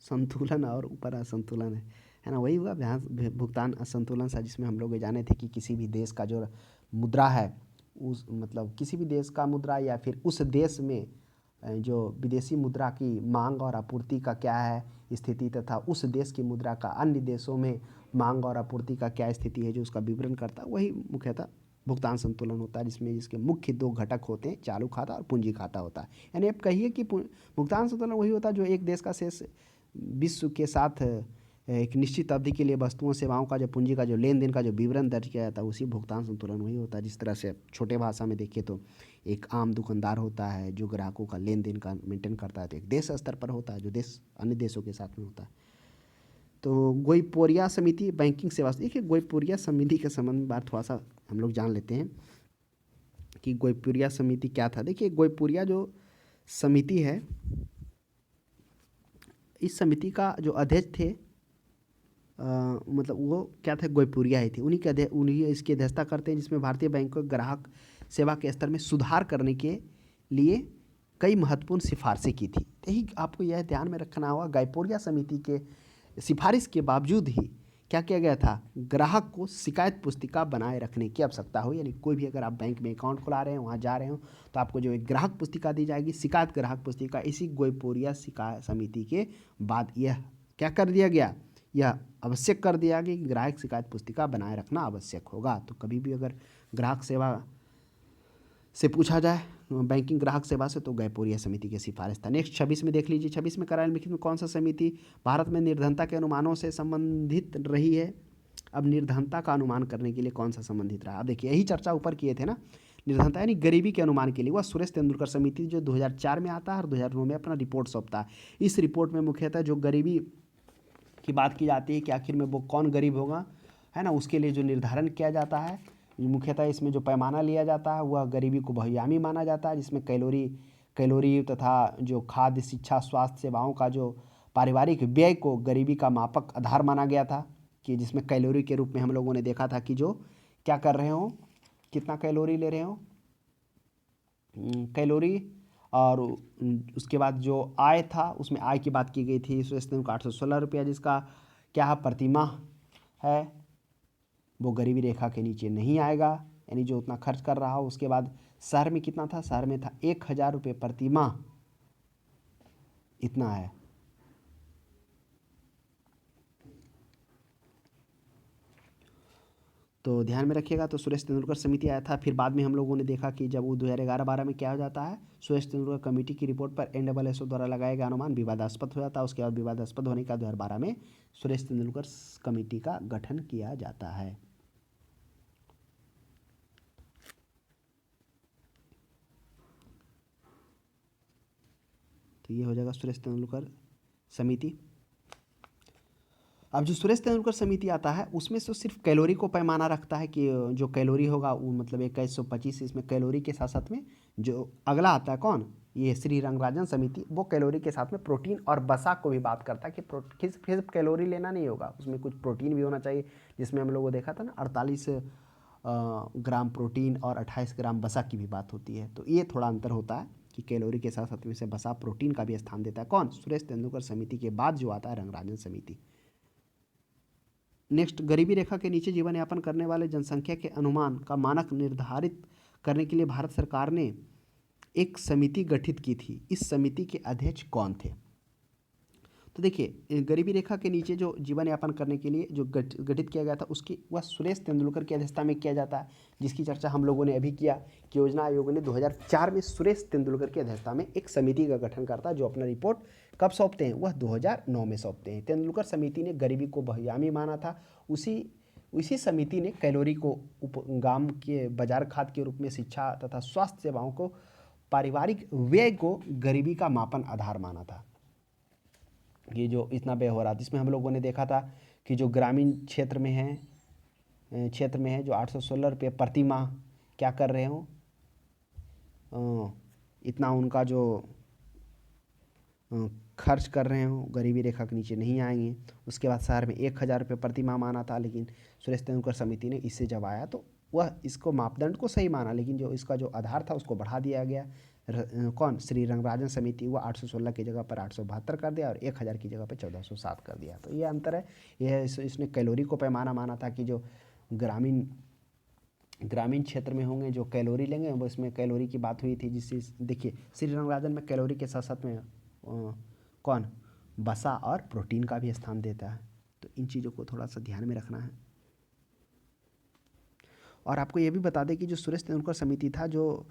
संतुलन और ऊपर असंतुलन है ना, वही हुआ भुगतान असंतुलन सा, जिसमें हम लोग जाने थे कि किसी भी देश का जो मुद्रा है, उस मतलब किसी भी देश का मुद्रा या फिर उस देश में जो विदेशी मुद्रा की मांग और आपूर्ति का क्या है स्थिति, तथा उस देश की मुद्रा का अन्य देशों में मांग और आपूर्ति का क्या स्थिति है, जो उसका विवरण करता है, वही मुख्यतः भुगतान संतुलन होता है, जिसके मुख्य 2 घटक होते हैं, चालू खाता और पूंजी खाता होता है। यानी आप कहिए कि भुगतान संतुलन वही होता है जो एक देश का शेष विश्व के साथ एक निश्चित अवधि के लिए वस्तुओं सेवाओं का जो पूंजी का जो लेन देन का जो विवरण दर्ज किया जाता है उसी भुगतान संतुलन वही होता है। जिस तरह से छोटे भाषा में देखिए तो एक आम दुकानदार होता है जो ग्राहकों का लेन देन का मेंटेन करता है, तो एक देश स्तर पर होता है जो देश अन्य देशों के साथ में होता है। तो गोइपोरिया समिति बैंकिंग सेवा, देखिए गोइपोरिया समिति के संबंध में बात थोड़ा सा हम लोग जान लेते हैं कि गोइपोरिया समिति क्या था। देखिए गोइपोरिया जो समिति है, इस समिति का जो अध्यक्ष थे मतलब वो क्या थे, गोइपुरिया ही थे। उन्हीं इसकी अध्यक्षता करते हैं, जिसमें भारतीय बैंकों के ग्राहक सेवा के स्तर में सुधार करने के लिए कई महत्वपूर्ण सिफारिशें की थी। यही आपको यह ध्यान में रखना होगा, गोइपोरिया समिति के सिफारिश के बावजूद ही क्या किया गया था, ग्राहक को शिकायत पुस्तिका बनाए रखने की आवश्यकता हो। यानी कोई भी अगर आप बैंक में अकाउंट खुला रहे हैं, वहाँ जा रहे हो, तो आपको जो एक ग्राहक पुस्तिका दी जाएगी, शिकायत ग्राहक पुस्तिका, इसी गोइपोरिया शिकायत समिति के बाद यह क्या कर दिया गया, यह आवश्यक कर दिया गया कि ग्राहक शिकायत पुस्तिका बनाए रखना आवश्यक होगा। तो कभी भी अगर ग्राहक सेवा से पूछा जाए, बैंकिंग ग्राहक सेवा से, तो गोइपोरिया समिति की सिफारिश था। नेक्स्ट 26 में देख लीजिए, 26 में करार लिखित में कौन सा समिति भारत में निर्धनता के अनुमानों से संबंधित रही है। अब निर्धनता का अनुमान करने के लिए कौन सा संबंधित रहा, अब देखिए यही चर्चा ऊपर किए थे ना, निर्धनता यानी गरीबी के अनुमान के लिए वह सुरेश तेंदुलकर समिति जो 2004 में आता है और 2009 में अपना रिपोर्ट सौंपता है। इस रिपोर्ट में मुख्यतः जो गरीबी की बात की जाती है कि आखिर में वो कौन गरीब होगा, है ना, उसके लिए जो निर्धारण किया जाता है, मुख्यतः इसमें जो पैमाना लिया जाता है वह गरीबी को बहुआयामी माना जाता है, जिसमें कैलोरी तथा जो खाद्य, शिक्षा, स्वास्थ्य सेवाओं का जो पारिवारिक व्यय को गरीबी का मापक आधार माना गया था, कि जिसमें कैलोरी के रूप में हम लोगों ने देखा था कि जो क्या कर रहे हो, कितना कैलोरी ले रहे हो, कैलोरी, और उसके बाद जो आय था उसमें आय की बात की गई थी, सुरेश तेंदुलकर 816 रुपया, जिसका क्या है प्रतिमाह है, वो गरीबी रेखा के नीचे नहीं आएगा, यानी जो उतना खर्च कर रहा हो। उसके बाद शहर में कितना था, शहर में था 1000 रुपये प्रति माह, इतना है। तो ध्यान में रखिएगा। तो सुरेश तेंदुलकर समिति आया था। फिर बाद में हम लोगों ने देखा कि जब वो 2011-12 में क्या हो जाता है, सुरेश तेंदुलकर कमेटी की रिपोर्ट पर NSSO द्वारा लगाया गया अनुमान विवादास्पद हो जाता है। उसके बाद विवादास्पद होने का 2012 में सुरेश तेंदुलकर कमेटी का गठन किया जाता है। तो ये हो जाएगा सुरेश तेंदुलकर समिति। अब जो सुरेश तेंदुलकर समिति आता है उसमें से सिर्फ कैलोरी को पैमाना रखता है कि जो कैलोरी होगा वो मतलब 2125, इसमें कैलोरी के साथ साथ में जो अगला आता है कौन, ये श्री रंगराजन समिति, वो कैलोरी के साथ में प्रोटीन और वसा को भी बात करता है कि सिर्फ कैलोरी लेना नहीं होगा, उसमें कुछ प्रोटीन भी होना चाहिए, जिसमें हम लोगों को देखा था ना 48 ग्राम प्रोटीन और 28 ग्राम वसा की भी बात होती है। तो ये थोड़ा अंतर होता है कि कैलोरी के साथ साथ में से वसा, प्रोटीन का भी स्थान देता है कौन, सुरेश तेंदुलकर समिति के बाद जो आता है रंगराजन समिति। नेक्स्ट, गरीबी रेखा के नीचे जीवन यापन करने वाले जनसंख्या के अनुमान का मानक निर्धारित करने के लिए भारत सरकार ने एक समिति गठित की थी। इस समिति के अध्यक्ष कौन थे, तो देखिए गरीबी रेखा के नीचे जो जीवन यापन करने के लिए जो गठित किया गया था उसकी वह सुरेश तेंदुलकर की अध्यक्षता में किया जाता है, जिसकी चर्चा हम लोगों ने अभी किया कि योजना आयोग ने 2004 में सुरेश तेंदुलकर की अध्यक्षता में एक समिति का गठन करता है, जो अपना रिपोर्ट कब सौंपते हैं, वह 2009 में सौंपते हैं। तेंदुलकर समिति ने गरीबी को बहुआयामी माना था। उसी समिति ने कैलोरी को गांव के बाजार खाद्य के रूप में, शिक्षा तथा स्वास्थ्य सेवाओं को, पारिवारिक व्यय को गरीबी का मापन आधार माना था। ये जो इतना व्यय हो रहा था, जिसमें हम लोगों ने देखा था कि जो ग्रामीण क्षेत्र में है जो 816 रुपये प्रति माह क्या कर रहे हो, इतना उनका जो खर्च कर रहे हो गरीबी रेखा के नीचे नहीं आएंगे। उसके बाद शहर में 1000 रुपये प्रति माह माना था, लेकिन सुरेश तेंदुलकर समिति ने इससे जब आया तो वह इसको मापदंड को सही माना, लेकिन जो इसका जो आधार था उसको बढ़ा दिया गया। कौन, श्री रंगराजन समिति, वो 816 की जगह पर 872 कर दिया और 1000 की जगह पर 1407 कर दिया। तो ये अंतर है। यह इसने कैलोरी को पैमाना माना था कि जो ग्रामीण क्षेत्र में होंगे जो कैलोरी लेंगे, वो इसमें कैलोरी की बात हुई थी, जिससे देखिए श्री रंगराजन में कैलोरी के साथ साथ में कौन, वसा और प्रोटीन का भी स्थान देता है। तो इन चीज़ों को थोड़ा सा ध्यान में रखना है। और आपको ये भी बता दें कि जो सुरेश तेंदुलकर समिति था, जो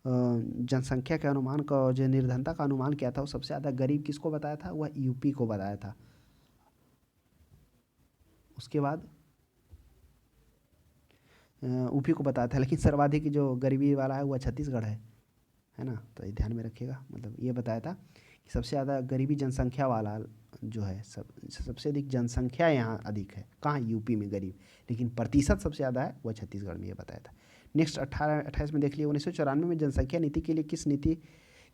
जनसंख्या के अनुमान का, जो निर्धनता का अनुमान किया था, वो सबसे ज़्यादा गरीब किसको बताया था, वह यूपी को बताया था। उसके बाद यूपी को बताया था, लेकिन सर्वाधिक जो गरीबी वाला है वह छत्तीसगढ़ है ना। तो ये ध्यान में रखिएगा, मतलब ये बताया था कि सबसे ज़्यादा गरीबी जनसंख्या वाला जो है, सबसे अधिक जनसंख्या यहाँ अधिक है कहाँ, यूपी में गरीब, लेकिन प्रतिशत सबसे ज़्यादा है वह छत्तीसगढ़ में, ये बताया था। नेक्स्ट 28 में देख लिए, 1994 में जनसंख्या नीति के लिए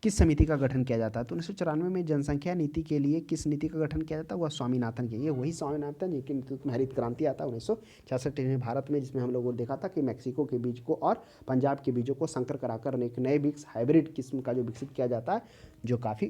किस समिति का गठन किया जाता है। तो 1994 में जनसंख्या नीति के लिए किस नीति का गठन किया जाता है, वह स्वामीनाथन के, ये वही स्वामीनाथन जिनके नेतृत्व में हरित क्रांति आता है 1966 में भारत में, जिसमें हम लोगों ने देखा था कि मैक्सिको के बीज को और पंजाब के बीजों को संकर कराकर एक नए मिक्स हाइब्रिड किस्म का जो विकसित किया जाता है, जो काफ़ी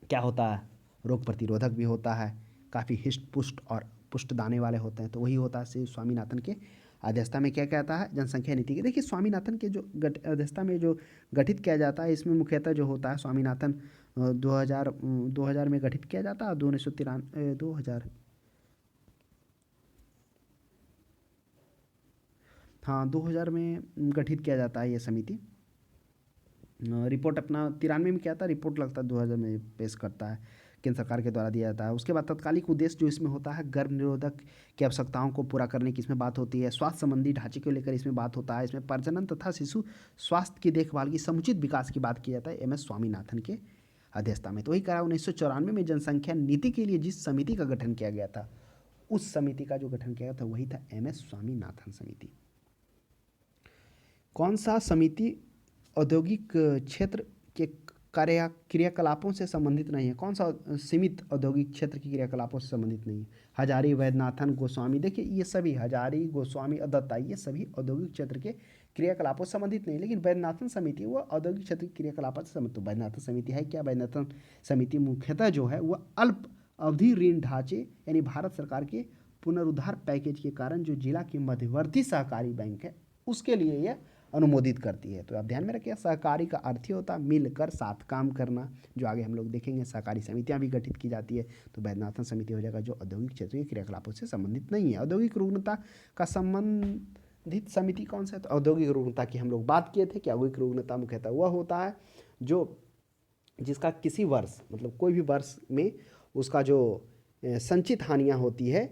क्या होता है, रोग प्रतिरोधक भी होता है, काफ़ी हिष्ट पुष्ट और पुष्ट दाने वाले होते हैं। तो वही होता है स्वामीनाथन के अध्यक्षता में क्या कहता है, जनसंख्या नीति के। देखिए स्वामीनाथन के जो अध्यक्षता में जो गठित किया जाता है, इसमें मुख्यतः जो होता है स्वामीनाथन 2000 में गठित किया जाता है, 2000 हाँ 2000 में गठित किया जाता है ये समिति। रिपोर्ट अपना 93 में क्या था, रिपोर्ट लगता है 2000 में पेश करता है, केंद्र सरकार के द्वारा दिया जाता है। उसके बाद तत्कालिक उद्देश्य जो इसमें होता है, गर्भ निरोधक की आवश्यकताओं को पूरा करने की इसमें बात होती है, स्वास्थ्य संबंधी ढांचे को लेकर इसमें बात होता है, इसमें प्रजनन तथा शिशु स्वास्थ्य की देखभाल की समुचित विकास की बात की जाता है MS स्वामीनाथन के अध्यक्षता में। तो वही कहा 1994 में जनसंख्या नीति के लिए जिस समिति का गठन किया गया था, उस समिति का जो गठन किया गया था वही था MS स्वामीनाथन समिति। कौन सा समिति औद्योगिक क्षेत्र के क्रियाकलापों से संबंधित नहीं है, कौन सा सीमित औद्योगिक क्षेत्र की क्रियाकलापों से संबंधित नहीं है, हजारी, वैद्यनाथन, गोस्वामी। देखिए ये सभी हजारी, गोस्वामी और दत्ता, ये सभी औद्योगिक क्षेत्र के क्रियाकलापों से संबंधित नहीं, लेकिन वैद्यनाथन समिति वह औद्योगिक क्षेत्र की क्रियाकलापों से संबंधित। तो वैद्यनाथन समिति है क्या, वैद्यनाथन समिति मुख्यतः जो है वह अल्प अवधि ऋण ढांचे यानी भारत सरकार के पुनरुद्धार पैकेज के कारण जो जिला की मध्यवर्ती सहकारी बैंक है उसके लिए यह अनुमोदित करती है। तो आप ध्यान में रखिए, सहकारी का अर्थ ही होता है मिलकर साथ काम करना, जो आगे हम लोग देखेंगे। सहकारी समितियां भी गठित की जाती है। तो वैद्यनाथन समिति हो जाएगा जो औद्योगिक क्षेत्र के क्रियाकलापों से संबंधित नहीं है। औद्योगिक रुग्णता का संबंधित समिति कौन सा है, तो औद्योगिक रुग्णता की हम लोग बात किए थे कि औद्योगिक रुग्णता मुख्यतः वह होता है जो जिसका किसी वर्ष, मतलब कोई भी वर्ष में उसका जो संचित हानियाँ होती है,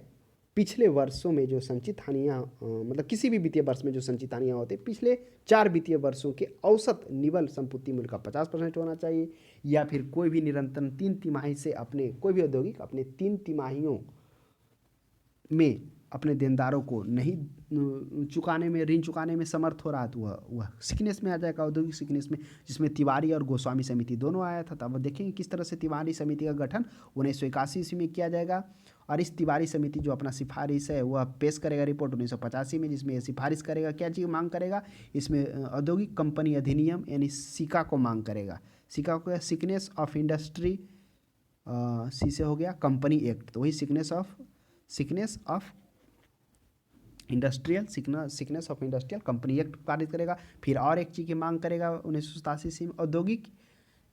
पिछले वर्षों में जो संचित हानियाँ, मतलब किसी भी वित्तीय वर्ष में जो संचित हानियाँ होती है, पिछले 4 वित्तीय वर्षों के औसत निवल संपत्ति मूल्य का 50% होना चाहिए, या फिर कोई भी निरंतर 3 तिमाही से अपने कोई भी औद्योगिक अपने 3 तिमाहियों में अपने देनदारों को नहीं चुकाने में, ऋण चुकाने में समर्थ हो रहा, तो वह सिकनेस में आ जाएगा, औद्योगिक सिकनेस में, जिसमें तिवारी और गोस्वामी समिति दोनों आया था। तब देखेंगे किस तरह से तिवारी समिति का गठन 1981 ईस्वी में किया जाएगा। और इस तिवारी समिति जो अपना सिफारिश है वह पेश करेगा रिपोर्ट 1985 में, जिसमें सिफारिश करेगा, क्या चीज़ मांग करेगा, इसमें औद्योगिक कंपनी अधिनियम यानी सिका को मांग करेगा। सिका को सिकनेस ऑफ इंडस्ट्री, सी से हो गया कंपनी एक्ट, तो वही sickness of industrial sickness of industrial company act पारित करेगा। फिर और एक चीज़ की मांग करेगा 1987 में, औद्योगिक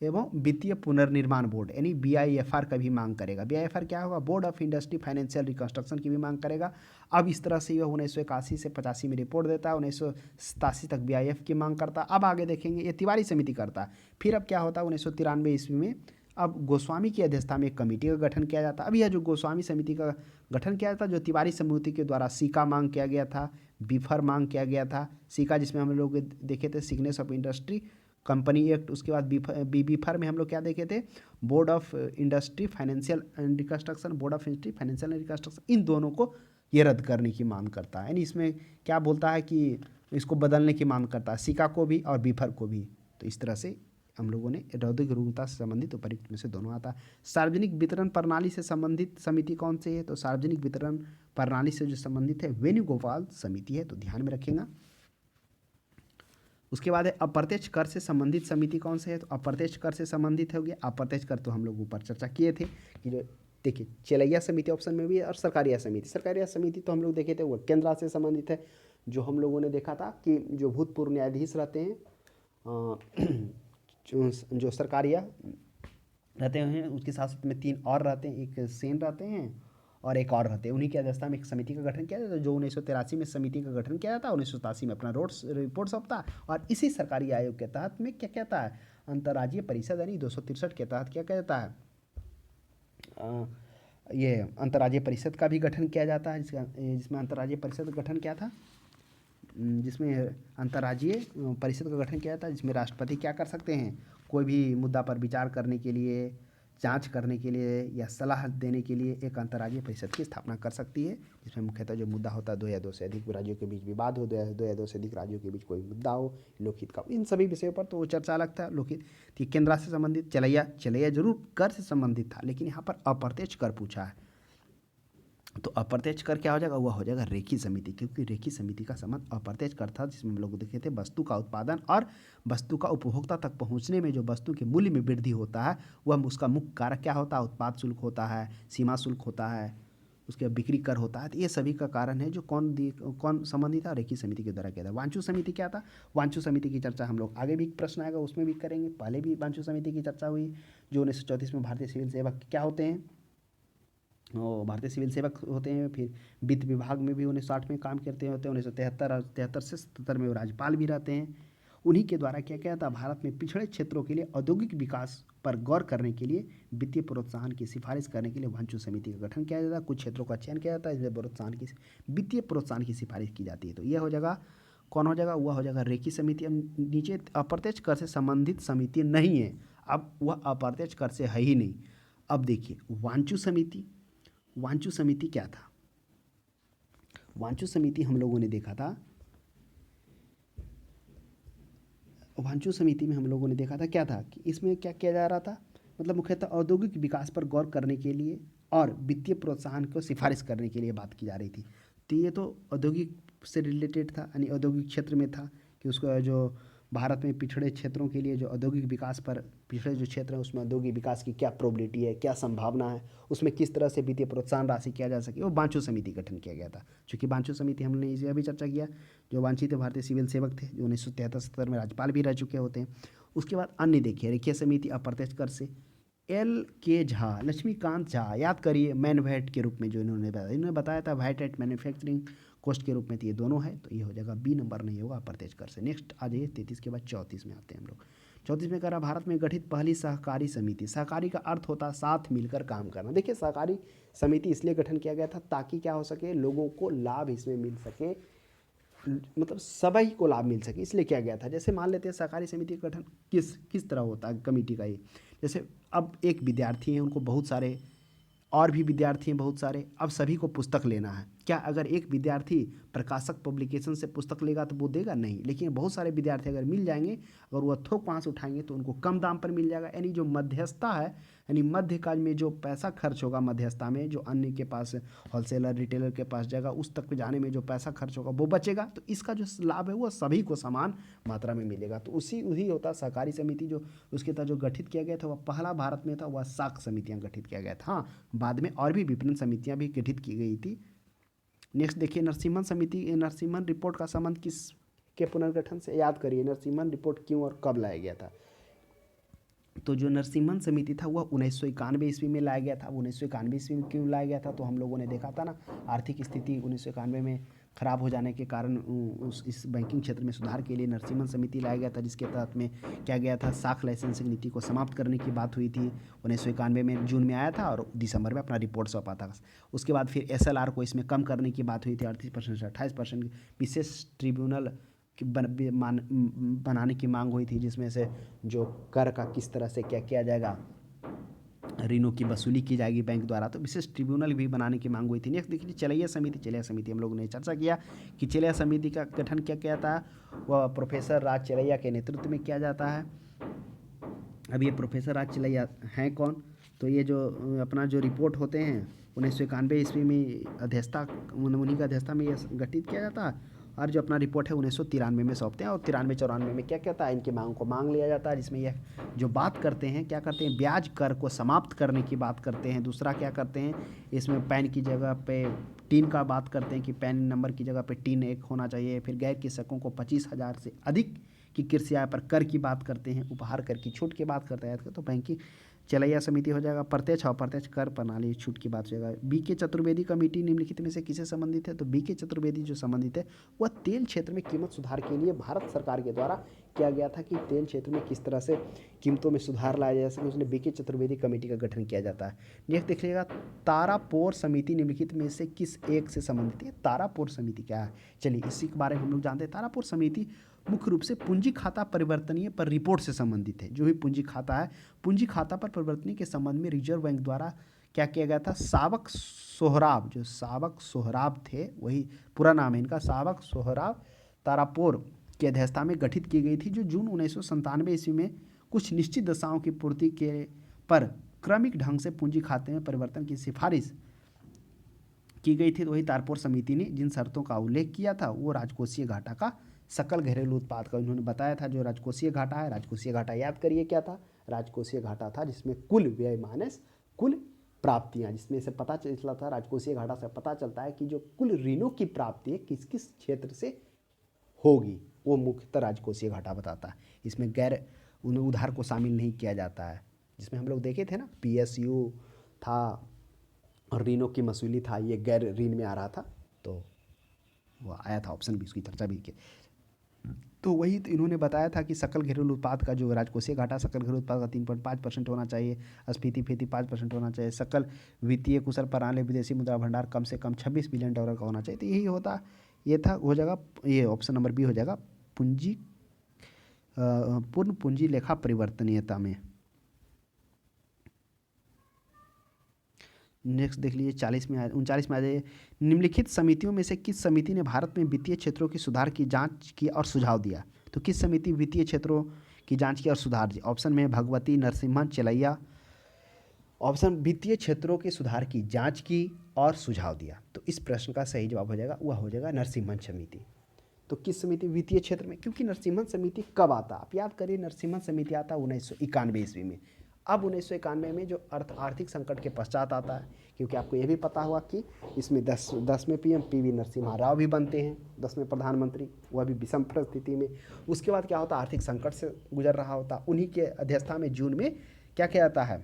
एवं वित्तीय पुनर्निर्माण बोर्ड यानी BIFR का भी मांग करेगा। BIFR क्या होगा, board of industry financial reconstruction की भी मांग करेगा। अब इस तरह से यह 1981 से 85 में रिपोर्ट देता है, 1987 तक BIF की मांग करता है। अब आगे देखेंगे ये तिवारी समिति करता है। फिर अब क्या होता है 1993 ईस्वी में अब गोस्वामी की अध्यक्षता में एक कमेटी का गठन किया जाता है। अब यह जो गोस्वामी समिति का गठन किया जाता है, जो तिवारी समिति के द्वारा सिका मांग किया गया था, बीफर मांग किया गया था। सिका जिसमें हम लोग देखे थे sickness of industry company act, उसके बाद बीफर में हम लोग क्या देखे थे, board of industry financial and reconstruction, board of industry financial and reconstruction, इन दोनों को ये रद्द करने की मांग करता है। यानी इसमें क्या बोलता है कि इसको बदलने की मांग करता है, सिका को भी और बीफर को भी। तो इस तरह से हम लोगों ने औद्योगिक रुग्णता से संबंधित उपयुक्त में से दोनों आता है। सार्वजनिक वितरण प्रणाली से संबंधित समिति कौन सी है, तो सार्वजनिक वितरण प्रणाली से जो संबंधित है वेणुगोपाल समिति है, तो ध्यान में रखेंगे। उसके बाद है अप्रत्यक्ष कर से संबंधित समिति कौन से है, तो अप्रत्यक्ष कर से संबंधित हो गया। अप्रत्यक्ष कर तो हम लोग ऊपर चर्चा किए थे कि जो देखिए चेलैया समिति ऑप्शन में भी है और सरकारिया समिति तो हम लोग देखे थे वो केंद्र से संबंधित है। जो हम लोगों ने देखा था कि जो भूतपूर्व न्यायाधीश रहते हैं जो सरकारिया रहते हैं, उसके साथ साथ में 3 और रहते हैं, एक सेन रहते हैं और एक और रहते हैं। उन्हीं की अध्यक्षता में एक समिति का गठन किया जाता है, जो 1983 में समिति का गठन किया जाता है, 1987 में अपना रिपोर्ट सौंपता। और इसी सरकारी आयोग के तहत में क्या कहता है, अंतर्राज्यीय परिषद यानी 263 के तहत क्या कहता है, ये अंतर्राज्यीय परिषद का भी गठन किया जाता है, जिसमें अंतर्राज्यीय परिषद का गठन क्या था, जिसमें अंतर्राज्यीय परिषद का गठन किया जाता है, जिसमें राष्ट्रपति क्या कर सकते हैं, कोई भी मुद्दा पर विचार करने के लिए, जांच करने के लिए या सलाह देने के लिए एक अंतर्राज्यीय परिषद की स्थापना कर सकती है, जिसमें मुख्यतः जो मुद्दा होता है 2 या 2 से अधिक राज्यों के बीच विवाद हो, 2 या 2 से अधिक राज्यों के बीच कोई मुद्दा हो, लोकहित का, इन सभी विषयों पर तो वो चर्चा अलग था। लोकहित तो केंद्र से संबंधित, चलैया जरूर कर से संबंधित था, लेकिन यहाँ पर अप्रत्यक्ष कर पूछा है, तो अप्रत्यक्ष कर क्या हो जाएगा, वह हो जाएगा रेखी समिति, क्योंकि रेखी समिति का संबंध अप्रत्यक्ष कर था, जिसमें हम लोग देखे थे वस्तु का उत्पादन और वस्तु का उपभोक्ता तक पहुंचने में जो वस्तु के मूल्य में वृद्धि होता है, वह उसका मुख्य कारक क्या होता है, उत्पाद शुल्क होता है, सीमा शुल्क होता है, उसके बिक्री कर होता है। तो ये सभी का कारण है जो कौन संबंधित था, रेखी समिति के द्वारा किया था। वांचू समिति क्या था, वांचू समिति की चर्चा हम लोग आगे भी प्रश्न आएगा उसमें भी करेंगे, पहले भी वांचू समिति की चर्चा हुई, जो 1934 में भारतीय सिविल सेवक क्या होते हैं, वो भारतीय सिविल सेवक होते हैं। फिर वित्त विभाग में भी 1960 में काम करते होते हैं, 1973 से 77 में वो राज्यपाल भी रहते हैं। उन्हीं के द्वारा क्या किया था, भारत में पिछड़े क्षेत्रों के लिए औद्योगिक विकास पर गौर करने के लिए वित्तीय प्रोत्साहन की सिफारिश करने के लिए वांचू समिति का गठन किया जाता है। कुछ क्षेत्रों का चयन किया जाता है, इसमें वित्तीय प्रोत्साहन की सिफारिश की जाती है। तो यह हो जाएगा, कौन हो जाएगा, वह हो जाएगा रेखी समिति। अब नीचे अप्रत्यक्ष कर से संबंधित समिति नहीं है, अब वह अप्रत्यक्ष कर से है ही नहीं। अब देखिए वांचू समिति, वांचू समिति क्या था, वांचू समिति हम लोगों ने देखा था, वांचू समिति में हम लोगों ने देखा था क्या था कि इसमें क्या किया जा रहा था, मतलब मुख्यतः औद्योगिक विकास पर गौर करने के लिए और वित्तीय प्रोत्साहन को सिफारिश करने के लिए बात की जा रही थी। तो ये तो औद्योगिक से रिलेटेड था, यानी औद्योगिक क्षेत्र में था कि उसका जो भारत में पिछड़े क्षेत्रों के लिए जो औद्योगिक विकास पर, पिछड़े जो क्षेत्र हैं उसमें औद्योगिक विकास की क्या प्रोबेबिलिटी है, क्या संभावना है, उसमें किस तरह से वित्तीय प्रोत्साहन राशि किया जा सके, वो वांचू समिति गठन किया गया था। चूँकि वांचू समिति हमने इसे अभी चर्चा किया, जो वांछित भारतीय सिविल सेवक थे, जो 1973-77 में राज्यपाल भी रह चुके होते हैं। उसके बाद अन्य देखिए, रेखीय समिति अप्रत्यक्ष कर से LK झा, लक्ष्मीकांत झा, याद करिए मैन वैट के रूप में जो इन्होंने बताया था, वैट एट मैन्युफैक्चरिंग कॉस्ट के रूप में, तो ये दोनों है, तो ये हो जाएगा बी नंबर, नहीं होगा अप्रत्यक्ष कर से। नेक्स्ट आ जाइए 33 के बाद 34 में आते हैं हम लोग। 34 में कह रहा भारत में गठित पहली सहकारी समिति। सहकारी का अर्थ होता है साथ मिलकर काम करना। देखिए सहकारी समिति इसलिए गठन किया गया था ताकि क्या हो सके, लोगों को लाभ इसमें मिल सके, मतलब सभी को लाभ मिल सके, इसलिए किया गया था। जैसे मान लेते हैं सहकारी समिति का गठन किस तरह होता है कमेटी का, ये जैसे अब एक विद्यार्थी हैं, उनको बहुत सारे और भी विद्यार्थी हैं बहुत सारे, अब सभी को पुस्तक लेना है। क्या अगर एक विद्यार्थी प्रकाशक पब्लिकेशन से पुस्तक लेगा तो वो देगा, नहीं, लेकिन बहुत सारे विद्यार्थी अगर मिल जाएंगे, अगर वो थोक वहाँ से उठाएंगे तो उनको कम दाम पर मिल जाएगा। यानी जो मध्यस्थता है, यानी मध्यकाल में जो पैसा खर्च होगा मध्यस्थता में, जो अन्य के पास होलसेलर रिटेलर के पास जाएगा, उस तक जाने में जो पैसा खर्च होगा वो बचेगा, तो इसका जो लाभ है वो सभी को समान मात्रा में मिलेगा। तो उसी होता सहकारी समिति, जो उसके तहत जो गठित किया गया था वह पहला भारत में था, वह साख समितियाँ गठित किया गया था। हाँ, बाद में और भी विपणन समितियाँ भी गठित की गई थी। नेक्स्ट देखिए नरसिम्हन समिति, नरसिम्हन रिपोर्ट का संबंध किस के पुनर्गठन से, याद करिए नरसिम्हन रिपोर्ट क्यों और कब लाया गया था। तो जो नरसिम्हन समिति था वह 1991 ईस्वी में लाया गया था। 1991 ईस्वी में क्यों लाया गया था, तो हम लोगों ने देखा था ना, आर्थिक स्थिति 1991 में खराब हो जाने के कारण इस बैंकिंग क्षेत्र में सुधार के लिए नरसिम्हन समिति लाया गया था, जिसके तहत में क्या गया था, साख लाइसेंसिंग नीति को समाप्त करने की बात हुई थी। 1991 में जून में आया था और दिसंबर में अपना रिपोर्ट सौंपा था। उसके बाद फिर SLR को इसमें कम करने की बात हुई थी, 38% से 28%, विशेष ट्रिब्यूनल बनाने की मांग हुई थी, जिसमें से जो कर का किस तरह से क्या किया जाएगा, ऋणों की वसूली की जाएगी बैंक द्वारा, तो विशेष ट्रिब्यूनल भी बनाने की मांग हुई थी। नेक्स्ट देखिए चलैया समिति हम लोगों ने चर्चा किया कि चलैया समिति का गठन क्या किया था, वह प्रोफेसर राज चलैया के नेतृत्व में किया जाता है। अब ये प्रोफेसर राज चलैया हैं कौन, तो ये जो अपना जो रिपोर्ट होते हैं 1991 ईस्वी में अध्यक्षता, उन्हीं का अध्यक्षता में ये गठित किया जाता है, और जो अपना रिपोर्ट है 1993 में सौंपते हैं, और 93-94 में क्या कहता है, इनकी मांग को मांग लिया जाता है, जिसमें यह जो बात करते हैं, क्या करते हैं, ब्याज कर को समाप्त करने की बात करते हैं। दूसरा क्या करते हैं, इसमें पैन की जगह पे टीन का बात करते हैं कि पैन नंबर की जगह पे टीन 1 होना चाहिए। फिर गैर कृषकों को 25,000 से अधिक कि कृषि आय पर कर की बात करते हैं, उपहार कर की छूट की बात करते हैं, तो बैंकिंग चलैया समिति हो जाएगा। प्रत्यक्ष अप्रत्यक्ष कर प्रणाली छूट की बात हो जाएगा। बी के चतुर्वेदी कमेटी निम्नलिखित में से किससे संबंधित है? तो बी के चतुर्वेदी जो संबंधित है वह तेल क्षेत्र में कीमत सुधार के लिए भारत सरकार के द्वारा किया गया था कि तेल क्षेत्र में किस तरह से कीमतों में सुधार लाया जा सके, उसने बी के चतुर्वेदी कमेटी का गठन किया जाता है। नेक्स्ट देख लीजिएगा, तारापोर समिति निम्नलिखित में से किस एक से संबंधित है? तारापोर समिति क्या है? चलिए इसी के बारे में हम लोग जानते हैं। तारापोर समिति मुख्य रूप से पूंजी खाता परिवर्तनीय पर रिपोर्ट से संबंधित है। जो भी पूंजी खाता है, पूंजी खाता पर परिवर्तनीय के संबंध में रिजर्व बैंक द्वारा क्या किया गया था? सावक सोहराब, जो सावक सोहराब थे, वही पूरा नाम है इनका, सावक सोहराब तारापोर की अध्यक्षता में गठित की गई थी, जो जून 1997 ईस्वी में कुछ निश्चित दशाओं की पूर्ति के पर क्रमिक ढंग से पूंजी खाते में परिवर्तन की सिफारिश की गई थी। तो वही तारापोर समिति ने जिन शर्तों का उल्लेख किया था वो राजकोषीय घाटा का, सकल घरेलू उत्पाद का उन्होंने बताया था। जो राजकोषीय घाटा है, राजकोषीय घाटा याद करिए क्या था? राजकोषीय घाटा था जिसमें कुल व्यय माइनस कुल प्राप्तियां, जिसमें से पता चलता था, राजकोषीय घाटा से पता चलता है कि जो कुल ऋणों की प्राप्ति है किस किस क्षेत्र से होगी, वो मुख्यतः राजकोषीय घाटा बताता है। इसमें गैर उधार को शामिल नहीं किया जाता है, जिसमें हम लोग देखे थे ना, PSU था और ऋणों की वसूली था, ये गैर ऋण में आ रहा था, तो वो आया था ऑप्शन भी, उसकी चर्चा भी की। तो वही तो इन्होंने बताया था कि सकल घरेलू उत्पाद का जो राजकोषीय घाटा सकल घरेलू उत्पाद का 3.5% होना चाहिए, स्फीति 5% होना चाहिए, सकल वित्तीय कुशल प्रणाली विदेशी मुद्रा भंडार कम से कम $26 बिलियन का होना चाहिए। तो यही होता, ये था, हो जाएगा, ये ऑप्शन नंबर बी हो जाएगा, पूंजी पूर्ण पूंजी लेखा परिवर्तनीयता में। नेक्स्ट देख लीजिए 39 में आ जाइए, निम्नलिखित समितियों में से किस समिति ने भारत में वित्तीय क्षेत्रों की सुधार की जांच की और सुझाव दिया? तो किस समिति वित्तीय क्षेत्रों की जांच की और सुधार दी? ऑप्शन में भगवती नरसिम्हन चलैया, ऑप्शन वित्तीय क्षेत्रों के सुधार की जांच की और सुझाव दिया। तो इस प्रश्न का सही जवाब हो जाएगा, वह हो जाएगा नरसिम्हन समिति। तो किस समिति? वित्तीय क्षेत्र में, क्योंकि नरसिम्हन समिति कब आता? आप याद करिए, नरसिम्हन समिति आता 1991 ईस्वी में। अब 1991 में जो आर्थिक संकट के पश्चात आता है, क्योंकि आपको ये भी पता होगा कि इसमें 10वें PM PV नरसिम्हा राव भी बनते हैं, 10वें प्रधानमंत्री, वह भी विषम परिस्थिति में। उसके बाद क्या होता, आर्थिक संकट से गुजर रहा होता, उन्हीं के अध्यक्षता में जून में क्या किया जाता है,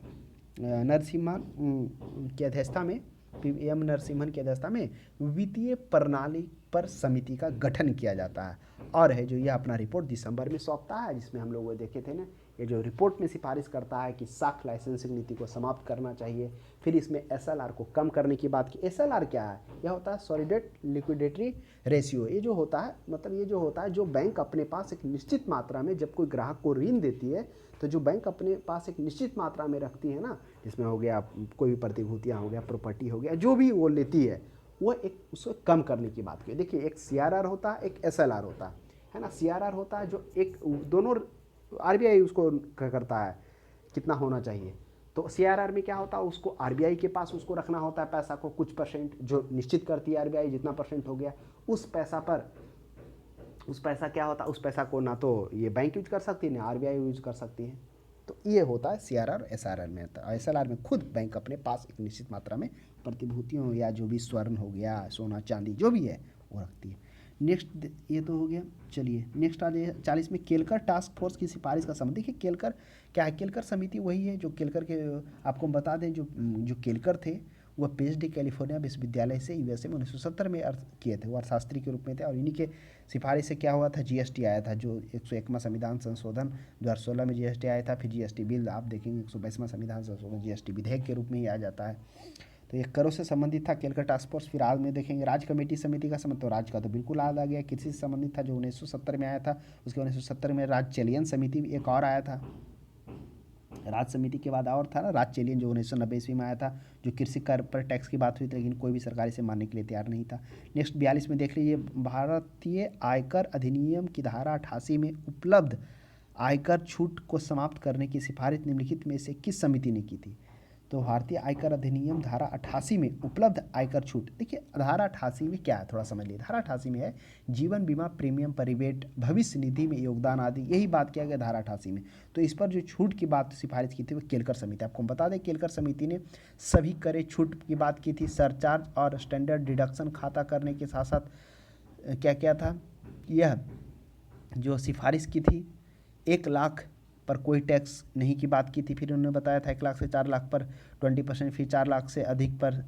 नरसिम्हा की अध्यक्षता में, PM नरसिम्हन की अध्यक्षता में वित्तीय प्रणाली पर समिति का गठन किया जाता है, और है जो यह अपना रिपोर्ट दिसंबर में सौंपता है, जिसमें हम लोग वो देखे थे ना, ये जो रिपोर्ट में सिफारिश करता है कि साख लाइसेंसिंग नीति को समाप्त करना चाहिए। फिर इसमें SLR को कम करने की बात की। SLR क्या है? यह होता है सॉलिडेट लिक्विडेटरी रेशियो। ये जो होता है, मतलब ये जो होता है, जो बैंक अपने पास एक निश्चित मात्रा में, जब कोई ग्राहक को ऋण देती है, तो जो बैंक अपने पास एक निश्चित मात्रा में रखती है ना, जिसमें हो गया कोई भी प्रतिभूतियाँ हो गया, प्रॉपर्टी हो गया, जो भी वो लेती है, वो एक उसको कम करने की बात की। देखिए, एक CRR होता है, एक SLR होता है ना। CRR होता है जो एक दोनों RBI उसको करता है कितना होना चाहिए। तो CRR में क्या होता है, उसको RBI के पास उसको रखना होता है पैसा को, कुछ % जो निश्चित करती है RBI, जितना % हो गया उस पैसा पर, उस पैसा क्या होता है, उस पैसा को ना तो ये बैंक यूज कर सकती है ना RBI यूज कर सकती है। तो ये होता है CRR और SRR में होता है। SLR में खुद बैंक अपने पास एक निश्चित मात्रा में प्रतिभूतियों या जो भी स्वर्ण हो गया, सोना चांदी जो भी है वो रखती है। नेक्स्ट ये तो हो गया। चलिए नेक्स्ट आ जाइए 40 में, केलकर टास्क फोर्स की सिफारिश का संबंध। देखिए केलकर क्या है, केलकर समिति वही है जो केलकर के, आपको हम बता दें, जो केलकर थे वह PhD कैलिफोर्निया विश्वविद्यालय से USA में 1970 में अर्थ किए थे, वो अर्थशास्त्री के रूप में थे, और इन्हीं के सिफारिश से क्या हुआ था, GST आया था, जो 101वां संविधान संशोधन 2016 में GST आया था। फिर GST बिल आप देखेंगे 122वां संविधान संशोधन GST विधेयक के रूप में ही आ जाता है। तो ये करों से संबंधित था केलकर टास्क फोर्स। फिर आज में देखेंगे राज्य कमेटी समिति का संबंध, तो राज्य का तो बिल्कुल याद आ गया। कृषि से संबंधित था जो 1970 में आया था। उसके 1970 में राज्य चलियन समिति एक और आया था। राज्य समिति के बाद और था ना राज्य चलियन, जो 1990 ईस्वी में आया था, जो कृषि कर पर टैक्स की बात हुई थी, लेकिन कोई भी सरकार इसे मानने के लिए तैयार नहीं था। नेक्स्ट 42 में देख लीजिए, भारतीय आयकर अधिनियम की धारा 88 में उपलब्ध आयकर छूट को समाप्त करने की सिफारिश निम्नलिखित में से किस समिति ने की थी? तो भारतीय आयकर अधिनियम धारा 88 में उपलब्ध आयकर छूट। देखिए धारा 88 में क्या है, थोड़ा समझ लीजिए। धारा 88 में है जीवन बीमा प्रीमियम परिवेट भविष्य निधि में योगदान आदि, यही बात किया गया धारा 88 में। तो इस पर जो छूट की बात सिफारिश की थी वो केलकर समिति। आपको बता दें केलकर समिति ने सभी करे छूट की बात की थी, सरचार्ज और स्टैंडर्ड डिडक्शन खाता करने के साथ साथ क्या क्या था, यह जो सिफारिश की थी 1 लाख पर कोई टैक्स नहीं की बात की थी। फिर उन्होंने बताया था 1 लाख से 4 लाख पर 20%, फिर 4 लाख से अधिक पर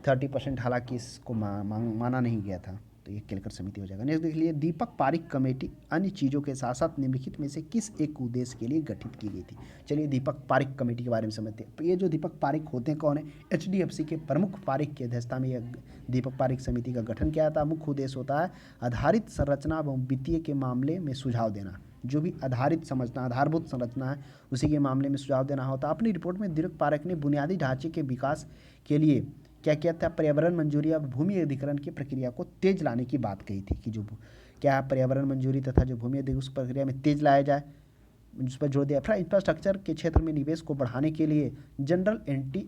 30%, हालांकि इसको माना नहीं गया था। तो ये केलकर समिति हो जाएगा। नेक्स्ट देख लीजिए, दीपक पारिक कमेटी अन्य चीज़ों के साथ साथ निम्नलिखित में से किस एक उद्देश्य के लिए गठित की गई थी। चलिए दीपक पारिक कमेटी के बारे में समझते हैं। तो ये जो दीपक पारिक होते हैं कौन है? HDFC के प्रमुख पारिक की अध्यक्षता में यह दीपक पारिक समिति का गठन किया था। मुख्य उद्देश्य होता है आधारित संरचना एवं वित्तीय के मामले में सुझाव देना। जो भी आधारित समझना, आधारभूत संरचना है उसी के मामले में सुझाव देना होता है। अपनी रिपोर्ट में दीपक पारिक ने बुनियादी ढांचे के विकास के लिए क्या किया था? पर्यावरण मंजूरी और भूमि अधिग्रहण की प्रक्रिया को तेज लाने की बात कही थी कि जो क्या पर्यावरण मंजूरी तथा जो भूमि अधिग्रहण उस प्रक्रिया में तेज लाया जाए, जिस पर जोर दिया। फिर इंफ्रास्ट्रक्चर के क्षेत्र में निवेश को बढ़ाने के लिए जनरल एंटी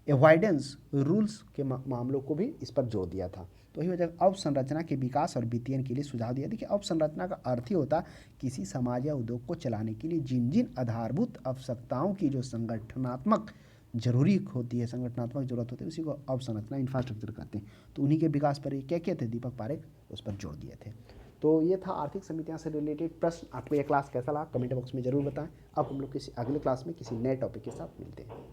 एवॉइडेंस रूल्स के मामलों को भी इस पर जोर दिया था। तो वही वजह अवसंरचना के विकास और वित्तीयन के लिए सुझाव दिया। देखिए अवसंरचना का अर्थ ही होता किसी समाज या उद्योग को चलाने के लिए जिन जिन आधारभूत आवश्यकताओं की जो संगठनात्मक जरूरी होती है, संगठनात्मक जरूरत होती है, उसी को अवसंरचना इंफ्रास्ट्रक्चर कहते हैं। तो उन्हीं के विकास पर क्या क्या थे दीपक पारेख, उस पर जोर दिए थे। तो ये था आर्थिक समितियां से रिलेटेड प्रश्न। आपको यह क्लास कैसा लगा कमेंट बॉक्स में जरूर बताएं। अब हम लोग किसी अगले क्लास में किसी नए टॉपिक के साथ मिलते हैं।